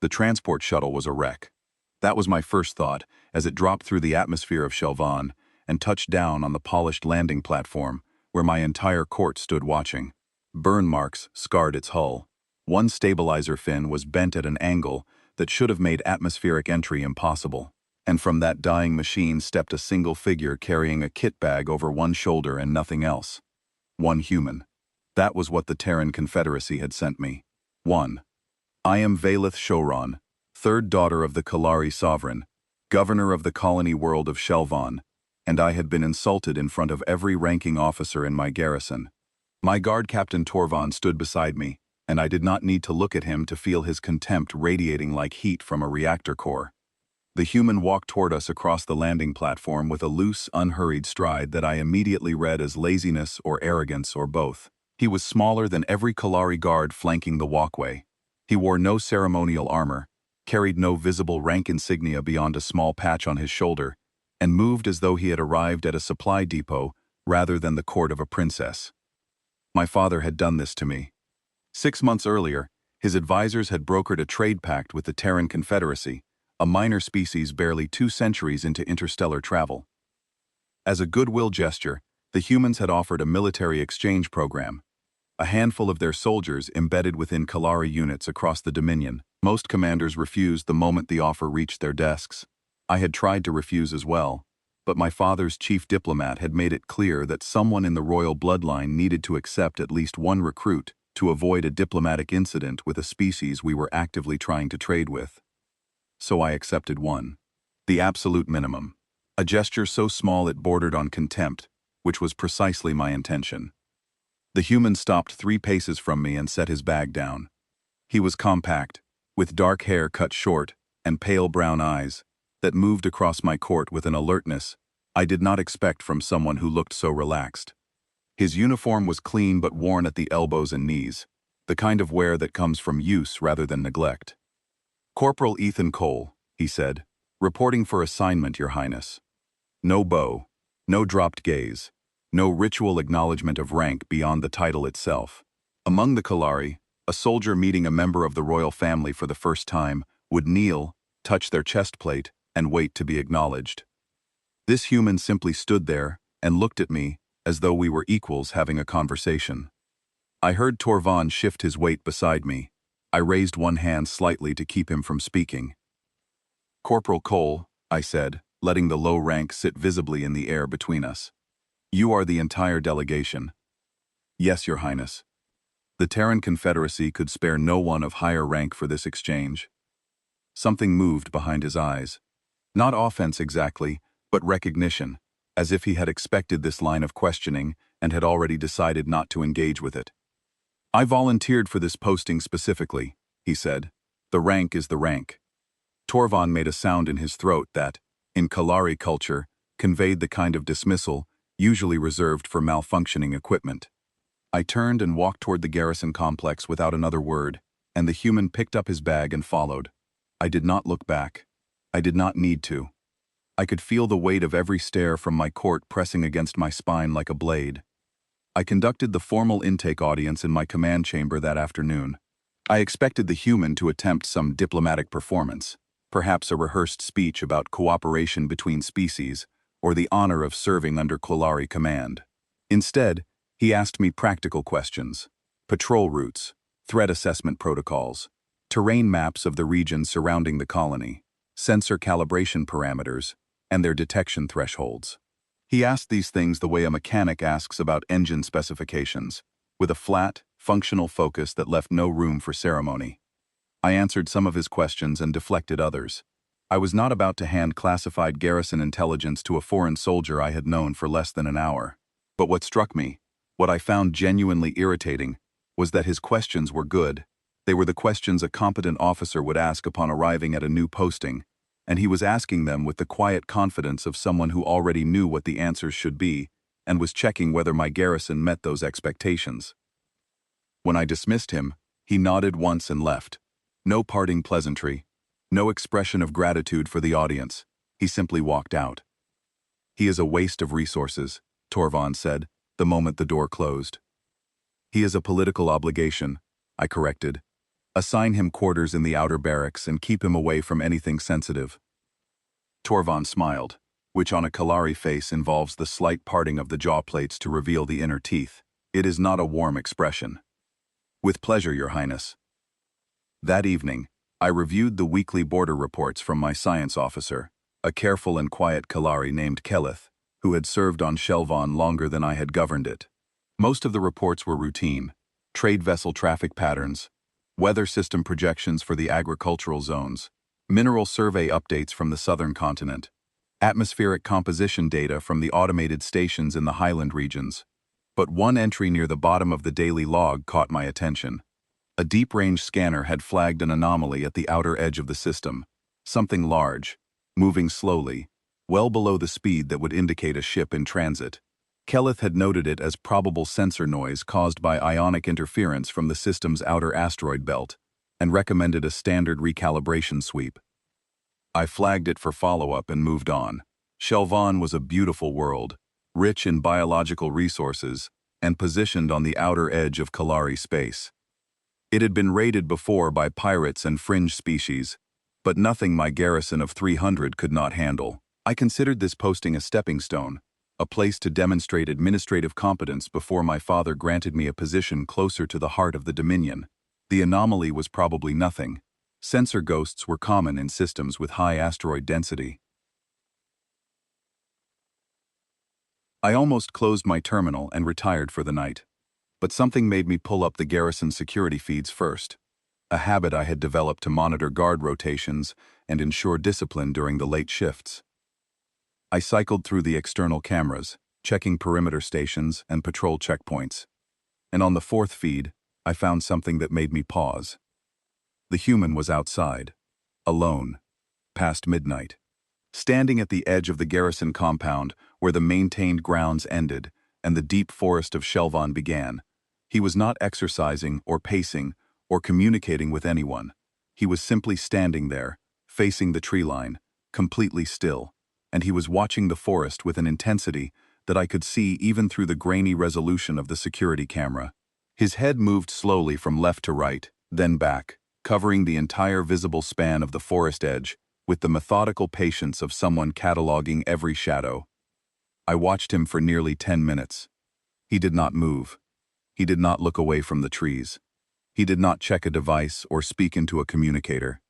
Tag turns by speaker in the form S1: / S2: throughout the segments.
S1: The transport shuttle was a wreck. That was my first thought as it dropped through the atmosphere of Shelvan and touched down on the polished landing platform where my entire court stood watching. Burn marks scarred its hull. One stabilizer fin was bent at an angle that should have made atmospheric entry impossible. And from that dying machine stepped a single figure carrying a kit bag over one shoulder and nothing else. One human. That was what the Terran Confederacy had sent me. 1. I am Valith Shoron, third daughter of the Kalari Sovereign, governor of the colony world of Shelvan, and I had been insulted in front of every ranking officer in my garrison. My guard captain Torvan stood beside me, and I did not need to look at him to feel his contempt radiating like heat from a reactor core. The human walked toward us across the landing platform with a loose, unhurried stride that I immediately read as laziness or arrogance or both. He was smaller than every Kalari guard flanking the walkway. He wore no ceremonial armor, carried no visible rank insignia beyond a small patch on his shoulder, and moved as though he had arrived at a supply depot rather than the court of a princess. My father had done this to me. 6 months earlier, his advisors had brokered a trade pact with the Terran Confederacy, a minor species barely 2 centuries into interstellar travel. As a goodwill gesture, the humans had offered a military exchange program. A handful of their soldiers embedded within Kalari units across the Dominion. Most commanders refused the moment the offer reached their desks. I had tried to refuse as well, but my father's chief diplomat had made it clear that someone in the royal bloodline needed to accept at least one recruit to avoid a diplomatic incident with a species we were actively trying to trade with. So I accepted one. The absolute minimum. A gesture so small it bordered on contempt, which was precisely my intention. The human stopped 3 paces from me and set his bag down. He was compact, with dark hair cut short and pale brown eyes that moved across my court with an alertness I did not expect from someone who looked so relaxed. His uniform was clean but worn at the elbows and knees, the kind of wear that comes from use rather than neglect. "Corporal Ethan Cole," he said, "reporting for assignment, Your Highness." No bow, no dropped gaze, no ritual acknowledgement of rank beyond the title itself. Among the Kalari, a soldier meeting a member of the royal family for the first time would kneel, touch their chest plate, and wait to be acknowledged. This human simply stood there and looked at me as though we were equals having a conversation. I heard Torvan shift his weight beside me. I raised one hand slightly to keep him from speaking. "Corporal Cole," I said, letting the low rank sit visibly in the air between us. "You are the entire delegation." "Yes, Your Highness." The Terran Confederacy could spare no one of higher rank for this exchange. Something moved behind his eyes. Not offense exactly, but recognition, as if he had expected this line of questioning and had already decided not to engage with it. "I volunteered for this posting specifically," he said. "The rank is the rank." Torvan made a sound in his throat that, in Kalari culture, conveyed the kind of dismissal usually reserved for malfunctioning equipment. I turned and walked toward the garrison complex without another word, and the human picked up his bag and followed. I did not look back. I did not need to. I could feel the weight of every stare from my court pressing against my spine like a blade. I conducted the formal intake audience in my command chamber that afternoon. I expected the human to attempt some diplomatic performance, perhaps a rehearsed speech about cooperation between species, or the honor of serving under Kalari command. Instead, he asked me practical questions: patrol routes, threat assessment protocols, terrain maps of the region surrounding the colony, sensor calibration parameters, and their detection thresholds. He asked these things the way a mechanic asks about engine specifications, with a flat, functional focus that left no room for ceremony. I answered some of his questions and deflected others. I was not about to hand classified garrison intelligence to a foreign soldier I had known for less than an hour. But what struck me, what I found genuinely irritating, was that his questions were good. They were the questions a competent officer would ask upon arriving at a new posting, and he was asking them with the quiet confidence of someone who already knew what the answers should be and was checking whether my garrison met those expectations. When I dismissed him, he nodded once and left. No parting pleasantry, no expression of gratitude for the audience. He simply walked out. "He is a waste of resources," Torvan said, the moment the door closed. "He is a political obligation," I corrected. Assign him quarters in the outer barracks and keep him away from anything sensitive. Torvon smiled, which on a Kalari face involves the slight parting of the jaw plates to reveal the inner teeth. It is not a warm expression. With pleasure, Your Highness. That evening, I reviewed the weekly border reports from my science officer, a careful and quiet Kalari named Keleth, who had served on Shelvon longer than I had governed it. Most of the reports were routine: trade vessel traffic patterns, weather system projections for the agricultural zones, mineral survey updates from the southern continent, atmospheric composition data from the automated stations in the highland regions. But one entry near the bottom of the daily log caught my attention. A deep-range scanner had flagged an anomaly at the outer edge of the system, something large, moving slowly, well below the speed that would indicate a ship in transit. Keleth had noted it as probable sensor noise caused by ionic interference from the system's outer asteroid belt, and recommended a standard recalibration sweep. I flagged it for follow-up and moved on. Shelvon was a beautiful world, rich in biological resources, and positioned on the outer edge of Kalari space. It had been raided before by pirates and fringe species, but nothing my garrison of 300 could not handle. I considered this posting a stepping stone, a place to demonstrate administrative competence before my father granted me a position closer to the heart of the Dominion. The anomaly was probably nothing. Sensor ghosts were common in systems with high asteroid density. I almost closed my terminal and retired for the night. But something made me pull up the garrison security feeds first, a habit I had developed to monitor guard rotations and ensure discipline during the late shifts. I cycled through the external cameras, checking perimeter stations and patrol checkpoints. And on the fourth feed, I found something that made me pause. The human was outside, alone, past midnight. Standing at the edge of the garrison compound where the maintained grounds ended and the deep forest of Shelvon began, he was not exercising or pacing or communicating with anyone. He was simply standing there, facing the tree line, completely still, and he was watching the forest with an intensity that I could see even through the grainy resolution of the security camera. His head moved slowly from left to right, then back, covering the entire visible span of the forest edge with the methodical patience of someone cataloging every shadow. I watched him for nearly 10 minutes. He did not move. He did not look away from the trees. He did not check a device or speak into a communicator.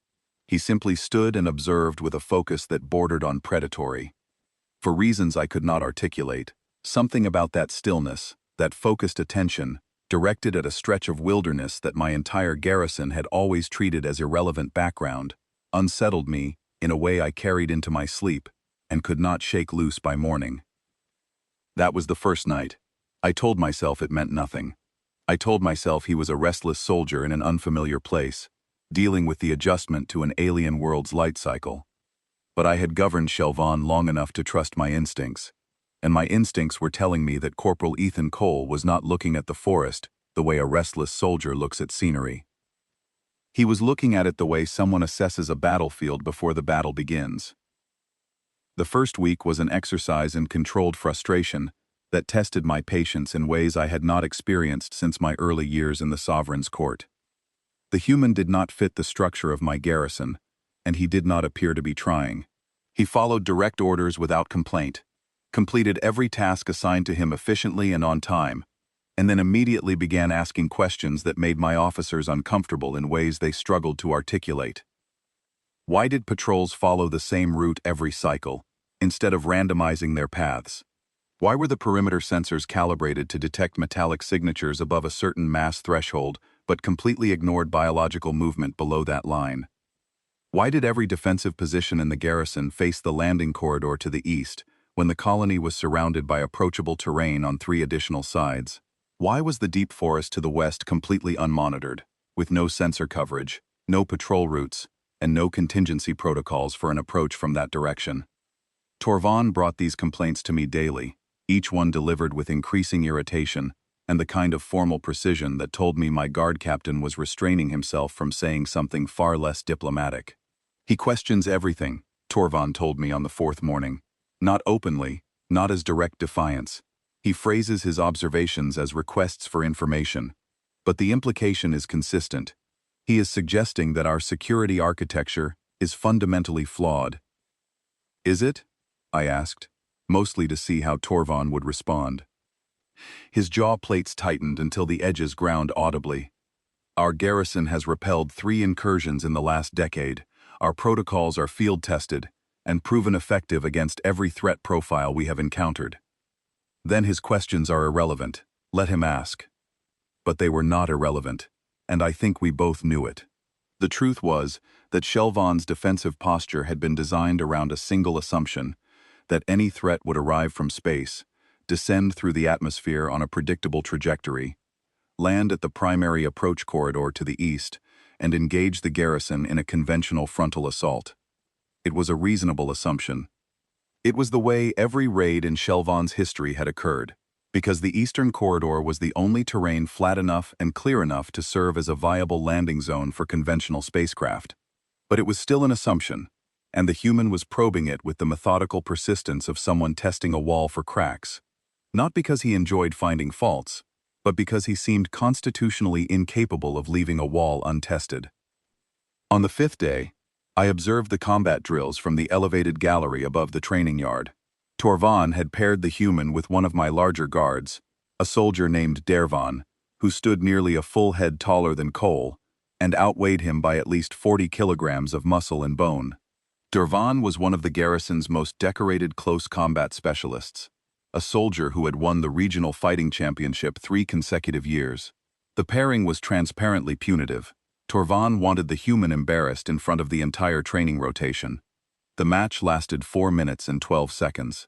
S1: He simply stood and observed with a focus that bordered on predatory. For reasons I could not articulate, something about that stillness, that focused attention, directed at a stretch of wilderness that my entire garrison had always treated as irrelevant background, unsettled me in a way I carried into my sleep and could not shake loose by morning. That was the first night. I told myself it meant nothing. I told myself he was a restless soldier in an unfamiliar place, dealing with the adjustment to an alien world's light cycle. But I had governed Shelvon long enough to trust my instincts, and my instincts were telling me that Corporal Ethan Cole was not looking at the forest the way a restless soldier looks at scenery. He was looking at it the way someone assesses a battlefield before the battle begins. The first week was an exercise in controlled frustration that tested my patience in ways I had not experienced since my early years in the Sovereign's court. The human did not fit the structure of my garrison, and he did not appear to be trying. He followed direct orders without complaint, completed every task assigned to him efficiently and on time, and then immediately began asking questions that made my officers uncomfortable in ways they struggled to articulate. Why did patrols follow the same route every cycle, instead of randomizing their paths? Why were the perimeter sensors calibrated to detect metallic signatures above a certain mass threshold, but completely ignored biological movement below that line? Why did every defensive position in the garrison face the landing corridor to the east, when the colony was surrounded by approachable terrain on 3 additional sides? Why was the deep forest to the west completely unmonitored, with no sensor coverage, no patrol routes, and no contingency protocols for an approach from that direction? Torvon brought these complaints to me daily, each one delivered with increasing irritation and the kind of formal precision that told me my guard captain was restraining himself from saying something far less diplomatic. He questions everything, Torvon told me on the 4th morning. Not openly, not as direct defiance. He phrases his observations as requests for information. But the implication is consistent. He is suggesting that our security architecture is fundamentally flawed. Is it? I asked, mostly to see how Torvon would respond. His jaw plates tightened until the edges ground audibly. Our garrison has repelled 3 incursions in the last decade. Our protocols are field-tested and proven effective against every threat profile we have encountered. Then his questions are irrelevant. Let him ask. But they were not irrelevant, and I think we both knew it. The truth was that Shelvon's defensive posture had been designed around a single assumption, that any threat would arrive from space, descend through the atmosphere on a predictable trajectory, land at the primary approach corridor to the east, and engage the garrison in a conventional frontal assault. It was a reasonable assumption. It was the way every raid in Shelvon's history had occurred, because the eastern corridor was the only terrain flat enough and clear enough to serve as a viable landing zone for conventional spacecraft. But it was still an assumption, and the human was probing it with the methodical persistence of someone testing a wall for cracks. Not because he enjoyed finding faults, but because he seemed constitutionally incapable of leaving a wall untested. On the 5th day, I observed the combat drills from the elevated gallery above the training yard. Torvon had paired the human with one of my larger guards, a soldier named Dervon, who stood nearly a full head taller than Cole, and outweighed him by at least 40 kilograms of muscle and bone. Dervon was one of the garrison's most decorated close combat specialists, a soldier who had won the regional fighting championship 3 consecutive years. The pairing was transparently punitive. Torvon wanted the human embarrassed in front of the entire training rotation. The match lasted 4 minutes and 12 seconds.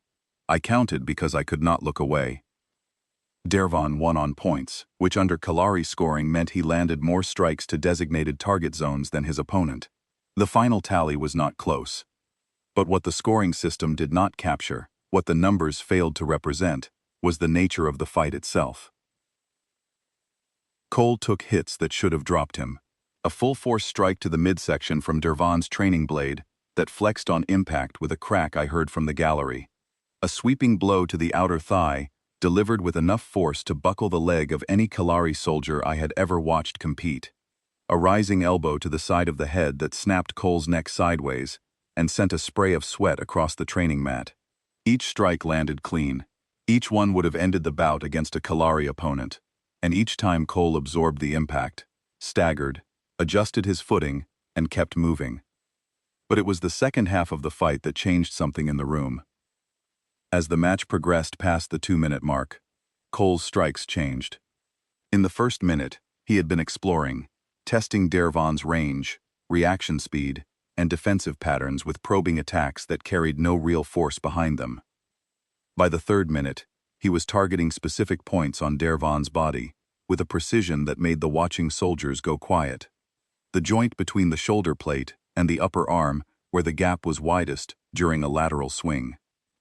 S1: I counted because I could not look away. Dervon won on points, which under Kalari scoring meant he landed more strikes to designated target zones than his opponent. The final tally was not close. But what the scoring system did not capture, what the numbers failed to represent, was the nature of the fight itself. Cole took hits that should have dropped him. A full-force strike to the midsection from Dervon's training blade that flexed on impact with a crack I heard from the gallery. A sweeping blow to the outer thigh, delivered with enough force to buckle the leg of any Kalari soldier I had ever watched compete. A rising elbow to the side of the head that snapped Cole's neck sideways and sent a spray of sweat across the training mat. Each strike landed clean. Each one would have ended the bout against a Kalari opponent, and each time Cole absorbed the impact, staggered, adjusted his footing, and kept moving. But it was the second half of the fight that changed something in the room. As the match progressed past the 2-minute mark, Cole's strikes changed. In the first minute, he had been exploring, testing Dervon's range, reaction speed, and defensive patterns with probing attacks that carried no real force behind them. By the 3rd minute, he was targeting specific points on Dervon's body, with a precision that made the watching soldiers go quiet. The joint between the shoulder plate and the upper arm where the gap was widest during a lateral swing.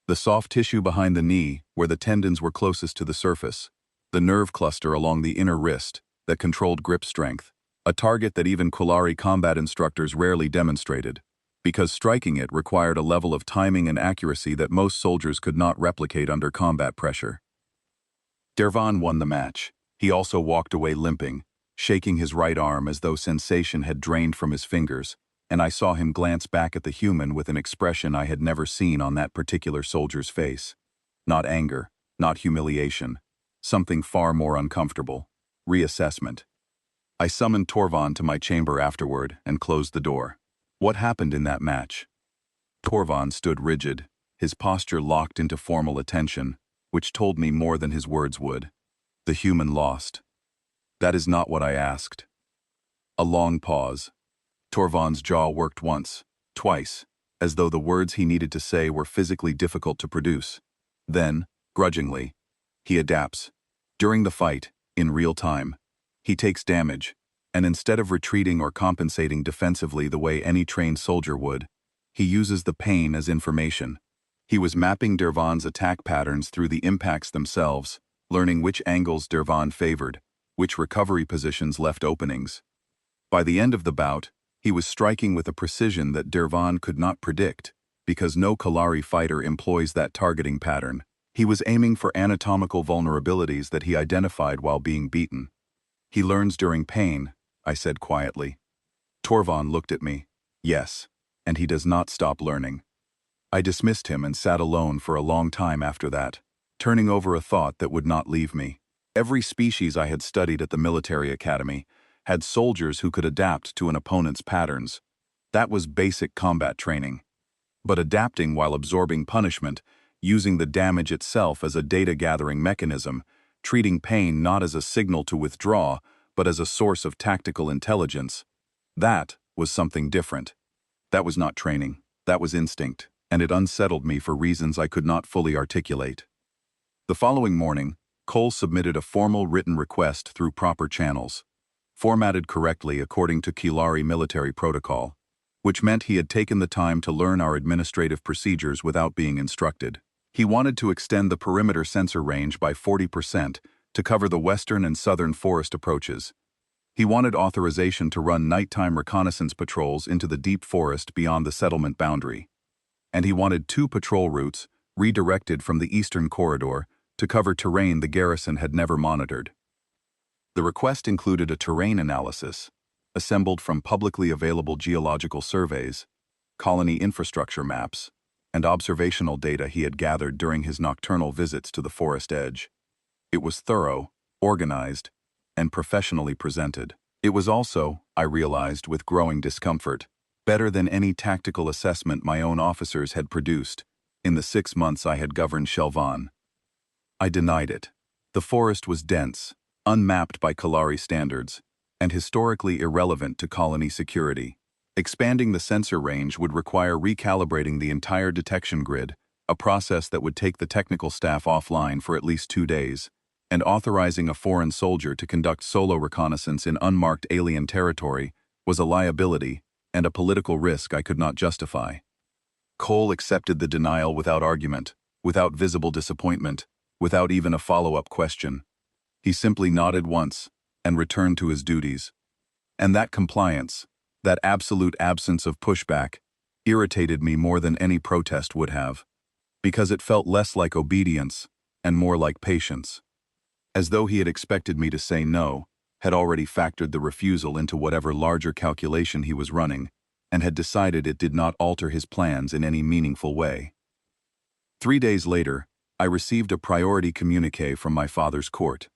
S1: The soft tissue behind the knee where the tendons were closest to the surface. The nerve cluster along the inner wrist that controlled grip strength, a target that even Kalari combat instructors rarely demonstrated, because striking it required a level of timing and accuracy that most soldiers could not replicate under combat pressure. Dervon won the match. He also walked away limping, shaking his right arm as though sensation had drained from his fingers, and I saw him glance back at the human with an expression I had never seen on that particular soldier's face. Not anger, not humiliation, something far more uncomfortable. Reassessment. I summoned Torvon to my chamber afterward and closed the door. What happened in that match? Torvon stood rigid, his posture locked into formal attention, which told me more than his words would. The human lost. That is not what I asked. A long pause. Torvon's jaw worked once, twice, as though the words he needed to say were physically difficult to produce. Then, grudgingly, he adapts. During the fight, in real time, he takes damage, and instead of retreating or compensating defensively the way any trained soldier would, he uses the pain as information. He was mapping Dervon's attack patterns through the impacts themselves, learning which angles Dervon favored, which recovery positions left openings. By the end of the bout, he was striking with a precision that Dervon could not predict, because no Kalari fighter employs that targeting pattern. He was aiming for anatomical vulnerabilities that he identified while being beaten. He learns during pain, I said quietly. Torvon looked at me. Yes, and he does not stop learning. I dismissed him and sat alone for a long time after that, turning over a thought that would not leave me. Every species I had studied at the military academy had soldiers who could adapt to an opponent's patterns. That was basic combat training. But adapting while absorbing punishment, using the damage itself as a data-gathering mechanism, treating pain not as a signal to withdraw, but as a source of tactical intelligence, that was something different. That was not training, that was instinct, and it unsettled me for reasons I could not fully articulate. The following morning, Cole submitted a formal written request through proper channels, formatted correctly according to Kilari military protocol, which meant he had taken the time to learn our administrative procedures without being instructed. He wanted to extend the perimeter sensor range by 40% to cover the western and southern forest approaches. He wanted authorization to run nighttime reconnaissance patrols into the deep forest beyond the settlement boundary. And he wanted 2 patrol routes, redirected from the eastern corridor, to cover terrain the garrison had never monitored. The request included a terrain analysis, assembled from publicly available geological surveys, colony infrastructure maps, and observational data he had gathered during his nocturnal visits to the forest edge. It was thorough, organized, and professionally presented. It was also, I realized with growing discomfort, better than any tactical assessment my own officers had produced in the 6 months I had governed Shelvan. I denied it. The forest was dense, unmapped by Kalari standards, and historically irrelevant to colony security. Expanding the sensor range would require recalibrating the entire detection grid, a process that would take the technical staff offline for at least 2 days, and authorizing a foreign soldier to conduct solo reconnaissance in unmarked alien territory was a liability and a political risk I could not justify. Cole accepted the denial without argument, without visible disappointment, without even a follow-up question. He simply nodded once and returned to his duties. And that compliance, that absolute absence of pushback, irritated me more than any protest would have, because it felt less like obedience and more like patience. As though he had expected me to say no, had already factored the refusal into whatever larger calculation he was running, and had decided it did not alter his plans in any meaningful way. 3 days later, I received a priority communiqué from my father's court.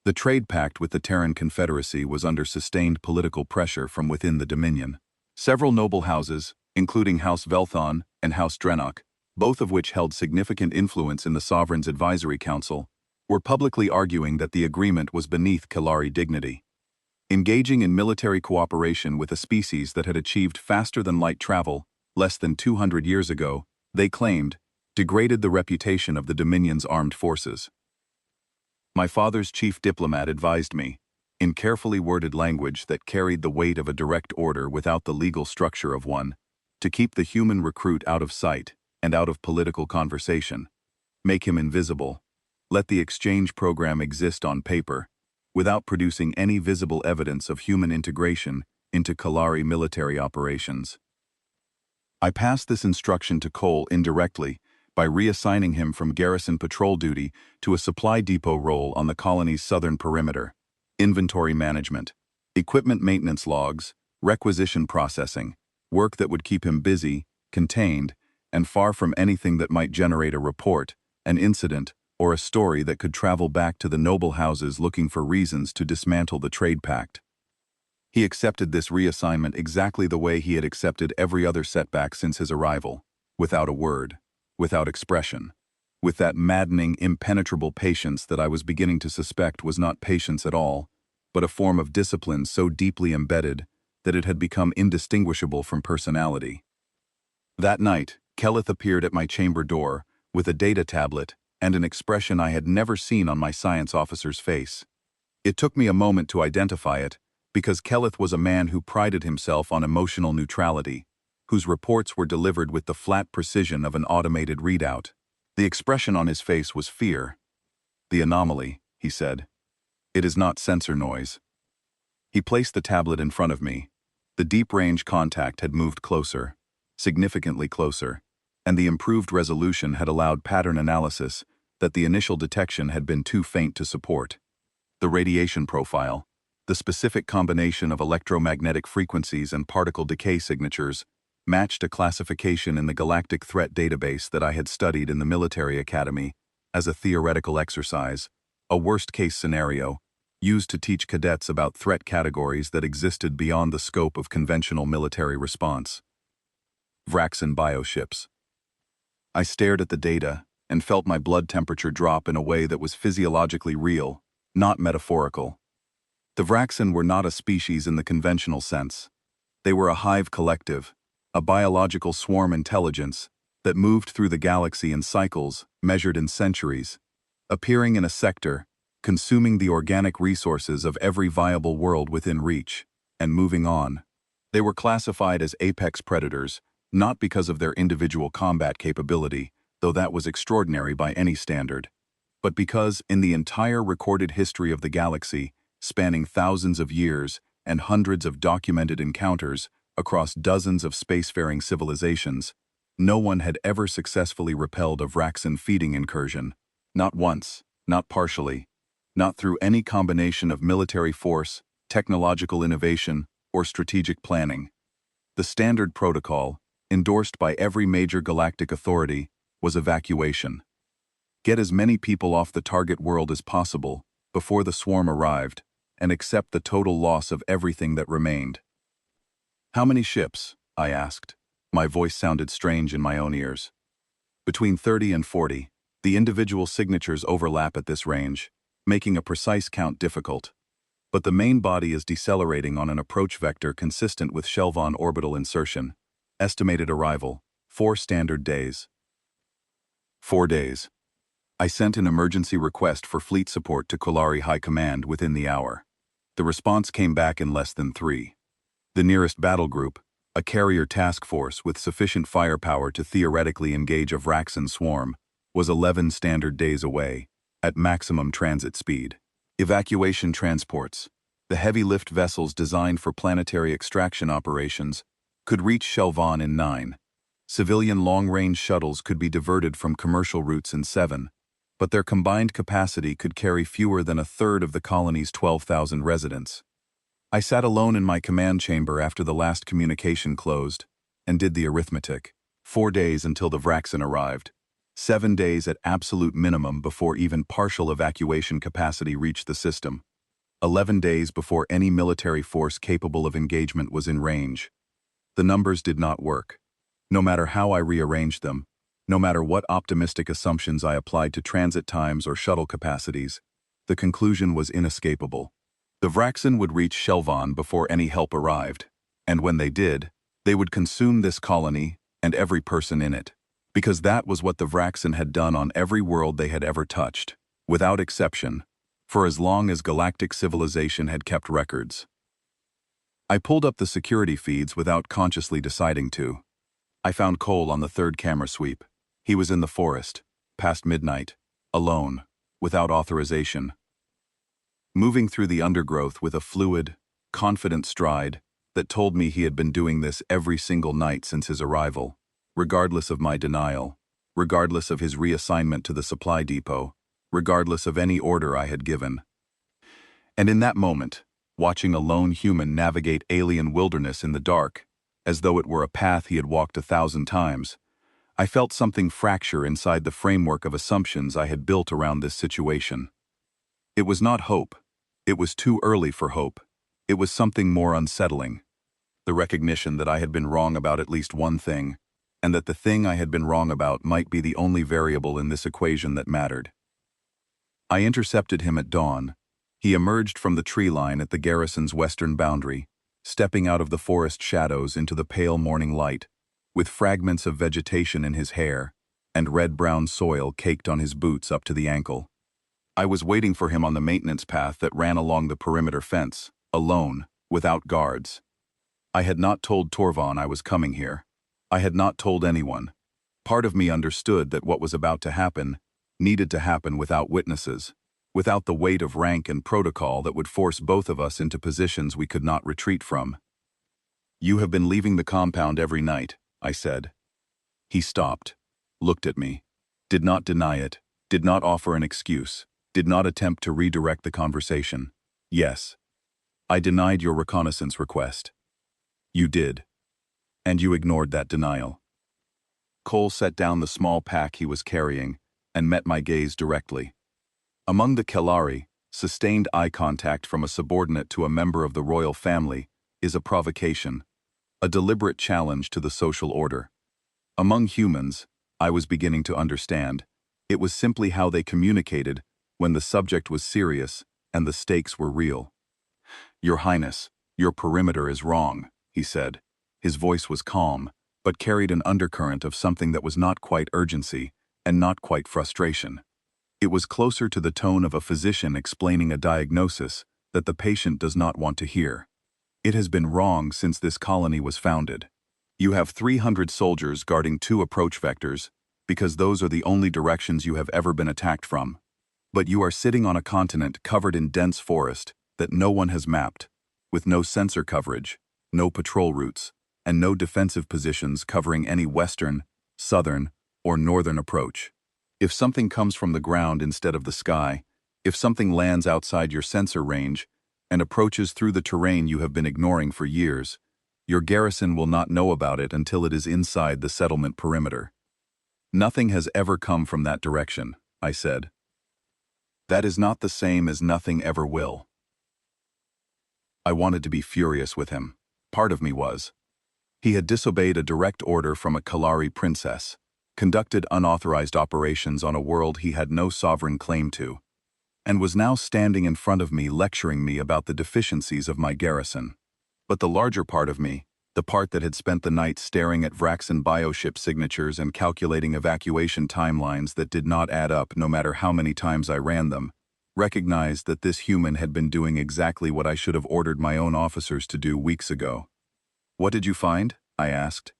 S1: The trade pact with the Terran Confederacy was under sustained political pressure from within the Dominion. Several noble houses, including House Velthon and House Drenok, both of which held significant influence in the Sovereign's Advisory Council, were publicly arguing that the agreement was beneath Kalari dignity. Engaging in military cooperation with a species that had achieved faster-than-light travel less than 200 years ago, they claimed, degraded the reputation of the Dominion's armed forces. My father's chief diplomat advised me, in carefully worded language that carried the weight of a direct order without the legal structure of one, to keep the human recruit out of sight and out of political conversation, make him invisible, let the exchange program exist on paper, without producing any visible evidence of human integration into Kalari military operations. I passed this instruction to Cole indirectly by reassigning him from garrison patrol duty to a supply depot role on the colony's southern perimeter, inventory management, equipment maintenance logs, requisition processing, work that would keep him busy, contained, and far from anything that might generate a report, an incident, or a story that could travel back to the noble houses looking for reasons to dismantle the trade pact. He accepted this reassignment exactly the way he had accepted every other setback since his arrival, without a word, without expression, with that maddening, impenetrable patience that I was beginning to suspect was not patience at all, but a form of discipline so deeply embedded that it had become indistinguishable from personality. That night, Kelleth appeared at my chamber door with a data tablet and an expression I had never seen on my science officer's face. It took me a moment to identify it, because Kelleth was a man who prided himself on emotional neutrality, whose reports were delivered with the flat precision of an automated readout. The expression on his face was fear. "The anomaly," he said. "It is not sensor noise." He placed the tablet in front of me. The deep-range contact had moved closer, significantly closer, and the improved resolution had allowed pattern analysis that the initial detection had been too faint to support. The radiation profile, The specific combination of electromagnetic frequencies and particle decay signatures matched a classification in the Galactic Threat Database that I had studied in the military academy as a theoretical exercise, a worst-case scenario, used to teach cadets about threat categories that existed beyond the scope of conventional military response. Vraxen bioships. I stared at the data and felt my blood temperature drop in a way that was physiologically real, not metaphorical. The Vraxen were not a species in the conventional sense. They were a hive collective, a biological swarm intelligence that moved through the galaxy in cycles measured in centuries, appearing in a sector, consuming the organic resources of every viable world within reach, and moving on. They were classified as apex predators, not because of their individual combat capability, though that was extraordinary by any standard, but because, in the entire recorded history of the galaxy, spanning thousands of years and hundreds of documented encounters across dozens of spacefaring civilizations, no one had ever successfully repelled a Vraxen feeding incursion. Not once, not partially, not through any combination of military force, technological innovation, or strategic planning. The standard protocol, endorsed by every major galactic authority, was evacuation. Get as many people off the target world as possible before the swarm arrived, and accept the total loss of everything that remained. "How many ships?" I asked. My voice sounded strange in my own ears. "Between 30 and 40. The individual signatures overlap at this range, making a precise count difficult. But the main body is decelerating on an approach vector consistent with Shelvon orbital insertion. Estimated arrival, 4 standard days." 4 days. I sent an emergency request for fleet support to Kolari High Command within the hour. The response came back in less than 3. The nearest battle group, a carrier task force with sufficient firepower to theoretically engage a Vraxen swarm, was 11 standard days away, at maximum transit speed. Evacuation transports, the heavy lift vessels designed for planetary extraction operations, could reach Shelvon in 9. Civilian long-range shuttles could be diverted from commercial routes in 7, but their combined capacity could carry fewer than a third of the colony's 12,000 residents. I sat alone in my command chamber after the last communication closed, and did the arithmetic. 4 days until the Vraxen arrived. 7 days at absolute minimum before even partial evacuation capacity reached the system. 11 days before any military force capable of engagement was in range. The numbers did not work. No matter how I rearranged them, no matter what optimistic assumptions I applied to transit times or shuttle capacities, the conclusion was inescapable. The Vraxen would reach Shelvon before any help arrived, and when they did, they would consume this colony and every person in it, because that was what the Vraxen had done on every world they had ever touched, without exception, for as long as galactic civilization had kept records. I pulled up the security feeds without consciously deciding to. I found Cole on the 3rd camera sweep. He was in the forest, past midnight, alone, without authorization. Moving through the undergrowth with a fluid, confident stride that told me he had been doing this every single night since his arrival, regardless of my denial, regardless of his reassignment to the supply depot, regardless of any order I had given. And in that moment, watching a lone human navigate alien wilderness in the dark, as though it were a path he had walked 1,000 times, I felt something fracture inside the framework of assumptions I had built around this situation. It was not hope. It was too early for hope. It was something more unsettling. The recognition that I had been wrong about at least one thing, and that the thing I had been wrong about might be the only variable in this equation that mattered. I intercepted him at dawn. He emerged from the tree line at the garrison's western boundary, stepping out of the forest shadows into the pale morning light, with fragments of vegetation in his hair and red-brown soil caked on his boots up to the ankle. I was waiting for him on the maintenance path that ran along the perimeter fence, alone, without guards. I had not told Torvon I was coming here. I had not told anyone. Part of me understood that what was about to happen needed to happen without witnesses, without the weight of rank and protocol that would force both of us into positions we could not retreat from. "You have been leaving the compound every night," I said. He stopped, looked at me, did not deny it, did not offer an excuse, did not attempt to redirect the conversation. "Yes." I denied your reconnaissance request. You did. And you ignored that denial. Cole set down the small pack he was carrying and met my gaze directly. Among the Kellari, sustained eye contact from a subordinate to a member of the royal family is a provocation, a deliberate challenge to the social order. Among humans, I was beginning to understand, it was simply how they communicated when the subject was serious and the stakes were real. Your Highness, your perimeter is wrong, he said. His voice was calm, but carried an undercurrent of something that was not quite urgency and not quite frustration. It was closer to the tone of a physician explaining a diagnosis that the patient does not want to hear. It has been wrong since this colony was founded. You have 300 soldiers guarding 2 approach vectors, because those are the only directions you have ever been attacked from. But you are sitting on a continent covered in dense forest that no one has mapped, with no sensor coverage, no patrol routes, and no defensive positions covering any western, southern, or northern approach. If something comes from the ground instead of the sky, if something lands outside your sensor range and approaches through the terrain you have been ignoring for years, your garrison will not know about it until it is inside the settlement perimeter. Nothing has ever come from that direction, I said. That is not the same as nothing ever will. I wanted to be furious with him. Part of me was. He had disobeyed a direct order from a Kellari princess, conducted unauthorized operations on a world he had no sovereign claim to, and was now standing in front of me lecturing me about the deficiencies of my garrison. But the larger part of me, the part that had spent the night staring at Vraxan bioship signatures and calculating evacuation timelines that did not add up no matter how many times I ran them, recognized that this human had been doing exactly what I should have ordered my own officers to do weeks ago. What did you find? I asked.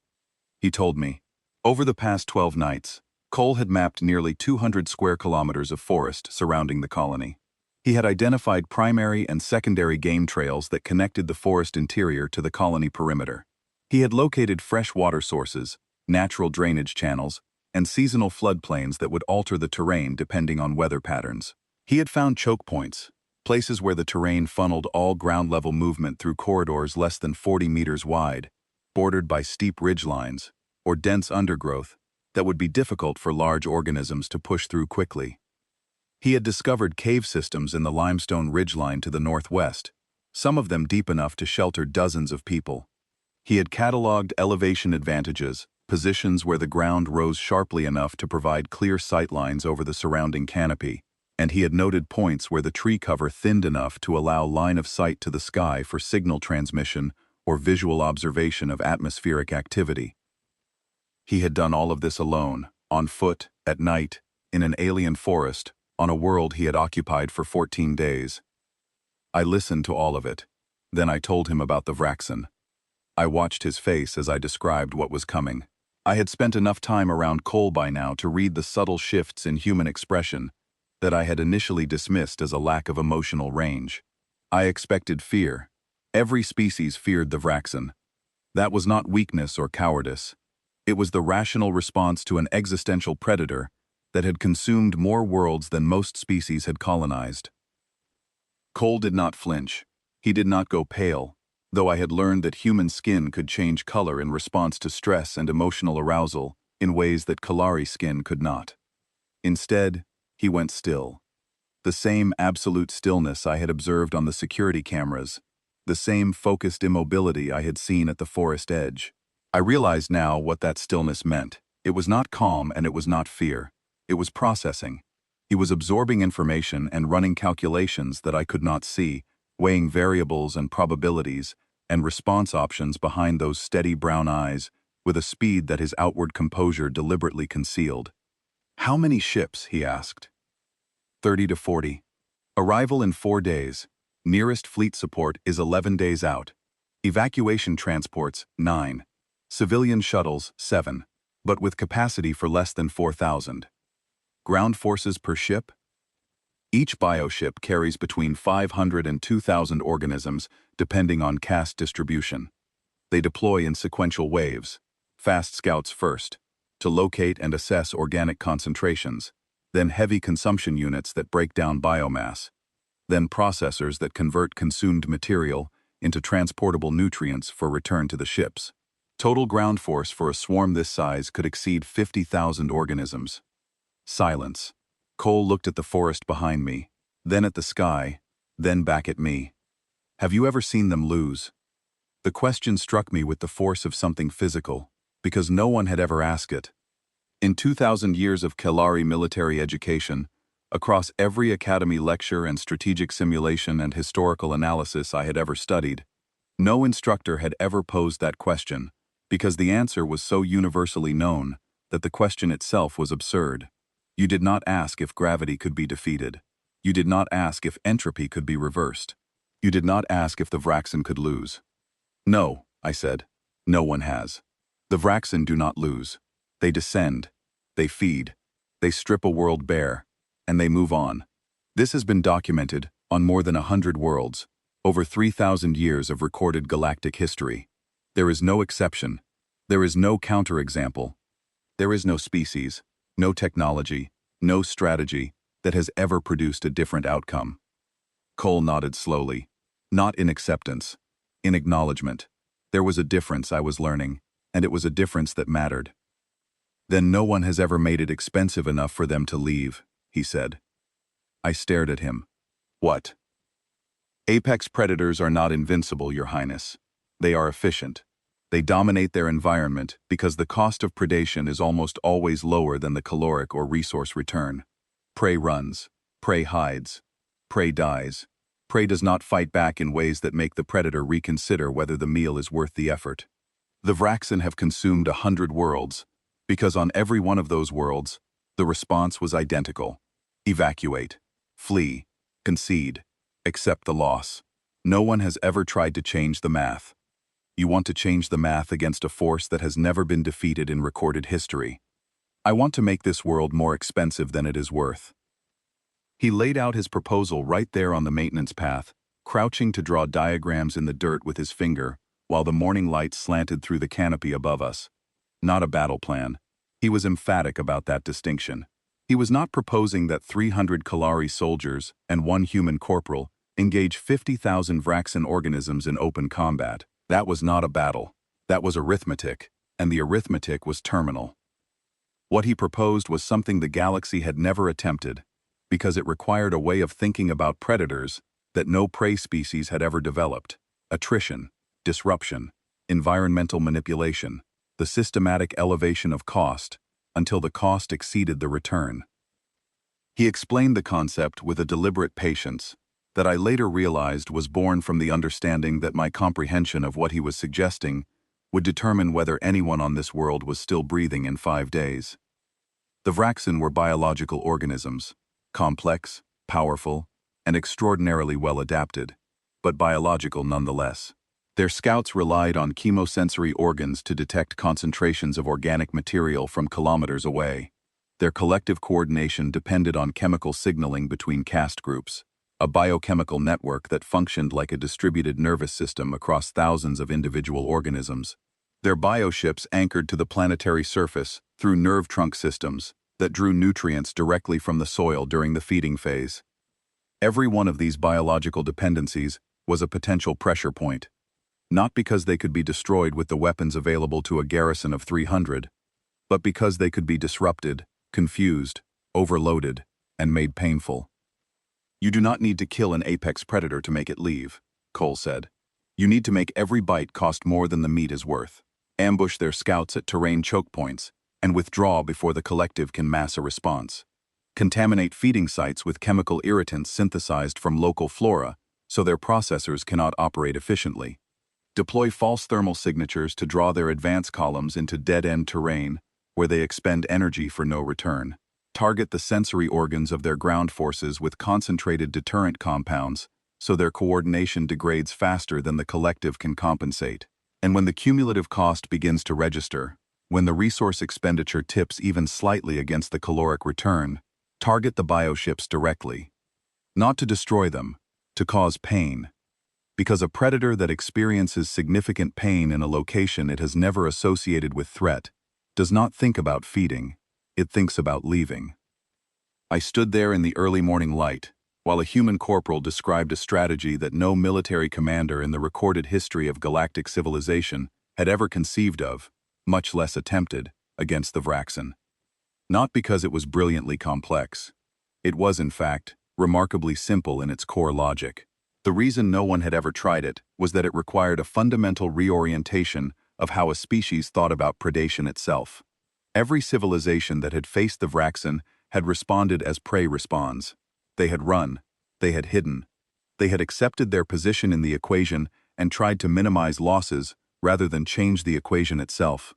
S1: He told me. Over the past 12 nights, Cole had mapped nearly 200 square kilometers of forest surrounding the colony. He had identified primary and secondary game trails that connected the forest interior to the colony perimeter. He had located fresh water sources, natural drainage channels, and seasonal floodplains that would alter the terrain depending on weather patterns. He had found choke points, places where the terrain funneled all ground-level movement through corridors less than 40 meters wide, bordered by steep ridgelines, or dense undergrowth that would be difficult for large organisms to push through quickly. He had discovered cave systems in the limestone ridgeline to the northwest, some of them deep enough to shelter dozens of people. He had cataloged elevation advantages, positions where the ground rose sharply enough to provide clear sightlines over the surrounding canopy, and he had noted points where the tree cover thinned enough to allow line of sight to the sky for signal transmission or visual observation of atmospheric activity. He had done all of this alone, on foot, at night, in an alien forest, on a world he had occupied for 14 days. I listened to all of it. Then I told him about the Vraxan. I watched his face as I described what was coming. I had spent enough time around Cole by now to read the subtle shifts in human expression that I had initially dismissed as a lack of emotional range. I expected fear. Every species feared the Vraxan. That was not weakness or cowardice. It was the rational response to an existential predator that had consumed more worlds than most species had colonized. Cole did not flinch. He did not go pale, though I had learned that human skin could change color in response to stress and emotional arousal in ways that Kellari skin could not. Instead, he went still. The same absolute stillness I had observed on the security cameras, the same focused immobility I had seen at the forest edge. I realized now what that stillness meant. It was not calm and it was not fear. It was processing. He was absorbing information and running calculations that I could not see, weighing variables and probabilities and response options behind those steady brown eyes with a speed that his outward composure deliberately concealed. How many ships? He asked. 30 to 40. Arrival in 4 days. Nearest fleet support is 11 days out. Evacuation transports, 9. Civilian shuttles, 7. But with capacity for less than 4,000. Ground forces per ship? Each bioship carries between 500 and 2,000 organisms, depending on caste distribution. They deploy in sequential waves, fast scouts first, to locate and assess organic concentrations, then heavy consumption units that break down biomass. then processors that convert consumed material into transportable nutrients for return to the ships. Total ground force for a swarm this size could exceed 50,000 organisms. Silence. Cole looked at the forest behind me, then at the sky, then back at me. Have you ever seen them lose? The question struck me with the force of something physical, because no one had ever asked it. In 2,000 years of Kelari military education, across every academy lecture and strategic simulation and historical analysis I had ever studied, no instructor had ever posed that question, because the answer was so universally known that the question itself was absurd. You did not ask if gravity could be defeated. You did not ask if entropy could be reversed. You did not ask if the Vraxen could lose. No, I said. No one has. The Vraxen do not lose. They descend. They feed. They strip a world bare. And they move on. This has been documented on more than 100 worlds, over 3,000 years of recorded galactic history. There is no exception. There is no counterexample. There is no species, no technology, no strategy that has ever produced a different outcome. Cole nodded slowly, not in acceptance, in acknowledgement. There was a difference I was learning, and it was a difference that mattered. Then no one has ever made it expensive enough for them to leave, he said. I stared at him. What? Apex predators are not invincible, Your Highness. They are efficient. They dominate their environment because the cost of predation is almost always lower than the caloric or resource return. Prey runs. Prey hides. Prey dies. Prey does not fight back in ways that make the predator reconsider whether the meal is worth the effort. The Vraxen have consumed 100 worlds, because on every one of those worlds, the response was identical. Evacuate. Flee. Concede. Accept the loss. No one has ever tried to change the math. You want to change the math against a force that has never been defeated in recorded history. I want to make this world more expensive than it is worth. He laid out his proposal right there on the maintenance path, crouching to draw diagrams in the dirt with his finger, while the morning light slanted through the canopy above us. Not a battle plan. He was emphatic about that distinction. He was not proposing that 300 Kalari soldiers and one human corporal engage 50,000 Vraxen organisms in open combat. That was not a battle. That was arithmetic, and the arithmetic was terminal. What he proposed was something the galaxy had never attempted, because it required a way of thinking about predators that no prey species had ever developed: attrition, disruption, environmental manipulation, the systematic elevation of cost until the cost exceeded the return. He explained the concept with a deliberate patience that I later realized was born from the understanding that my comprehension of what he was suggesting would determine whether anyone on this world was still breathing in 5 days. The Vraxen were biological organisms, complex, powerful, and extraordinarily well adapted, but biological nonetheless. Their scouts relied on chemosensory organs to detect concentrations of organic material from kilometers away. Their collective coordination depended on chemical signaling between caste groups, a biochemical network that functioned like a distributed nervous system across thousands of individual organisms. Their bioships anchored to the planetary surface through nerve trunk systems that drew nutrients directly from the soil during the feeding phase. Every one of these biological dependencies was a potential pressure point, not because they could be destroyed with the weapons available to a garrison of 300, but because they could be disrupted, confused, overloaded, and made painful. You do not need to kill an apex predator to make it leave, Cole said. You need to make every bite cost more than the meat is worth. Ambush their scouts at terrain choke points, and withdraw before the collective can mass a response. Contaminate feeding sites with chemical irritants synthesized from local flora so their processors cannot operate efficiently. Deploy false thermal signatures to draw their advance columns into dead-end terrain where they expend energy for no return. Target the sensory organs of their ground forces with concentrated deterrent compounds so their coordination degrades faster than the collective can compensate. And when the cumulative cost begins to register, when the resource expenditure tips even slightly against the caloric return, target the bioships directly. Not to destroy them, to cause pain. Because a predator that experiences significant pain in a location it has never associated with threat does not think about feeding, it thinks about leaving. I stood there in the early morning light, while a human corporal described a strategy that no military commander in the recorded history of galactic civilization had ever conceived of, much less attempted, against the Vraxen. Not because it was brilliantly complex. It was, in fact, remarkably simple in its core logic. The reason no one had ever tried it was that it required a fundamental reorientation of how a species thought about predation itself. Every civilization that had faced the Vraxen had responded as prey responds. They had run, they had hidden, they had accepted their position in the equation and tried to minimize losses rather than change the equation itself.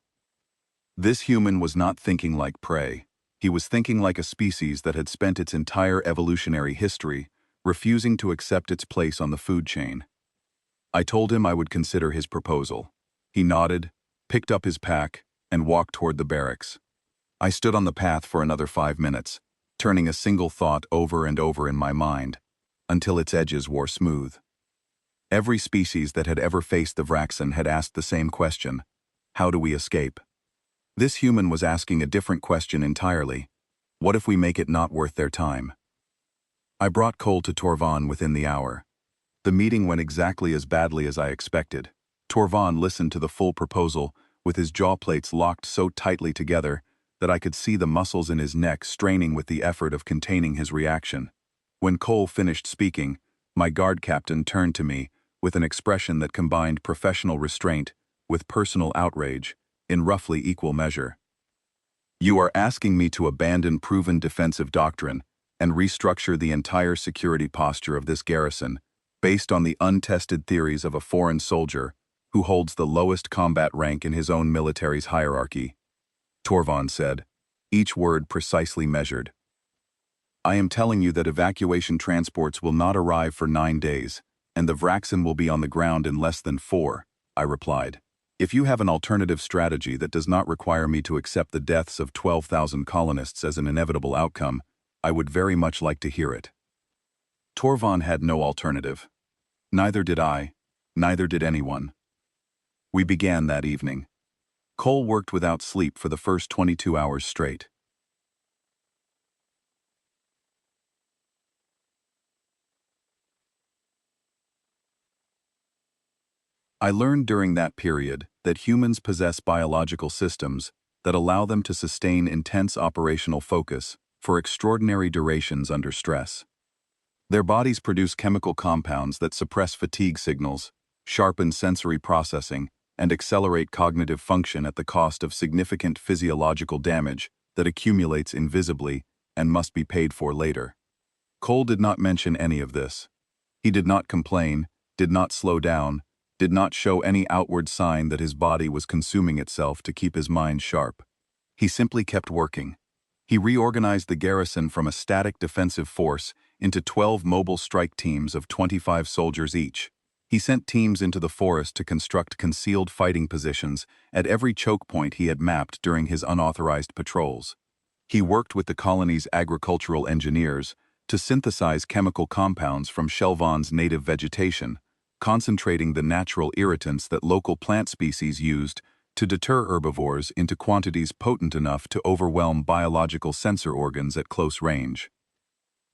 S1: This human was not thinking like prey. He was thinking like a species that had spent its entire evolutionary history refusing to accept its place on the food chain. I told him I would consider his proposal. He nodded, picked up his pack, and walked toward the barracks. I stood on the path for another 5 minutes, turning a single thought over and over in my mind, until its edges wore smooth. Every species that had ever faced the Vraxen had asked the same question: how do we escape? This human was asking a different question entirely. What if we make it not worth their time? I brought Cole to Torvon within the hour. The meeting went exactly as badly as I expected. Torvon listened to the full proposal, with his jaw plates locked so tightly together that I could see the muscles in his neck straining with the effort of containing his reaction. When Cole finished speaking, my guard captain turned to me with an expression that combined professional restraint with personal outrage in roughly equal measure. "You are asking me to abandon proven defensive doctrine and restructure the entire security posture of this garrison based on the untested theories of a foreign soldier who holds the lowest combat rank in his own military's hierarchy," Torvon said, each word precisely measured. "I am telling you that evacuation transports will not arrive for 9 days, and the Vraxen will be on the ground in less than 4, I replied. If you have an alternative strategy that does not require me to accept the deaths of 12,000 colonists as an inevitable outcome, I would very much like to hear it." Torvon had no alternative. Neither did I, neither did anyone. We began that evening. Cole worked without sleep for the first 22 hours straight. I learned during that period that humans possess biological systems that allow them to sustain intense operational focus for extraordinary durations under stress. Their bodies produce chemical compounds that suppress fatigue signals, sharpen sensory processing, and accelerate cognitive function at the cost of significant physiological damage that accumulates invisibly and must be paid for later. Cole did not mention any of this. He did not complain, did not slow down, did not show any outward sign that his body was consuming itself to keep his mind sharp. He simply kept working. He reorganized the garrison from a static defensive force into 12 mobile strike teams of 25 soldiers each. He sent teams into the forest to construct concealed fighting positions at every choke point he had mapped during his unauthorized patrols. He worked with the colony's agricultural engineers to synthesize chemical compounds from Shelvon's native vegetation, concentrating the natural irritants that local plant species used to deter herbivores into quantities potent enough to overwhelm biological sensor organs at close range.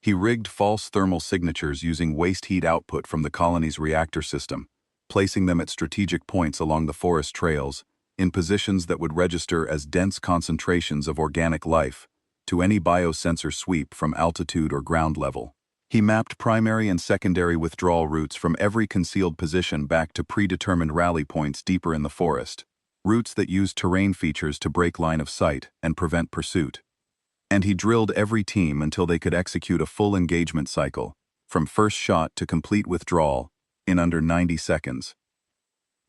S1: He rigged false thermal signatures using waste heat output from the colony's reactor system, placing them at strategic points along the forest trails, in positions that would register as dense concentrations of organic life to any biosensor sweep from altitude or ground level. He mapped primary and secondary withdrawal routes from every concealed position back to predetermined rally points deeper in the forest, routes that used terrain features to break line of sight and prevent pursuit. And he drilled every team until they could execute a full engagement cycle, from first shot to complete withdrawal, in under 90 seconds.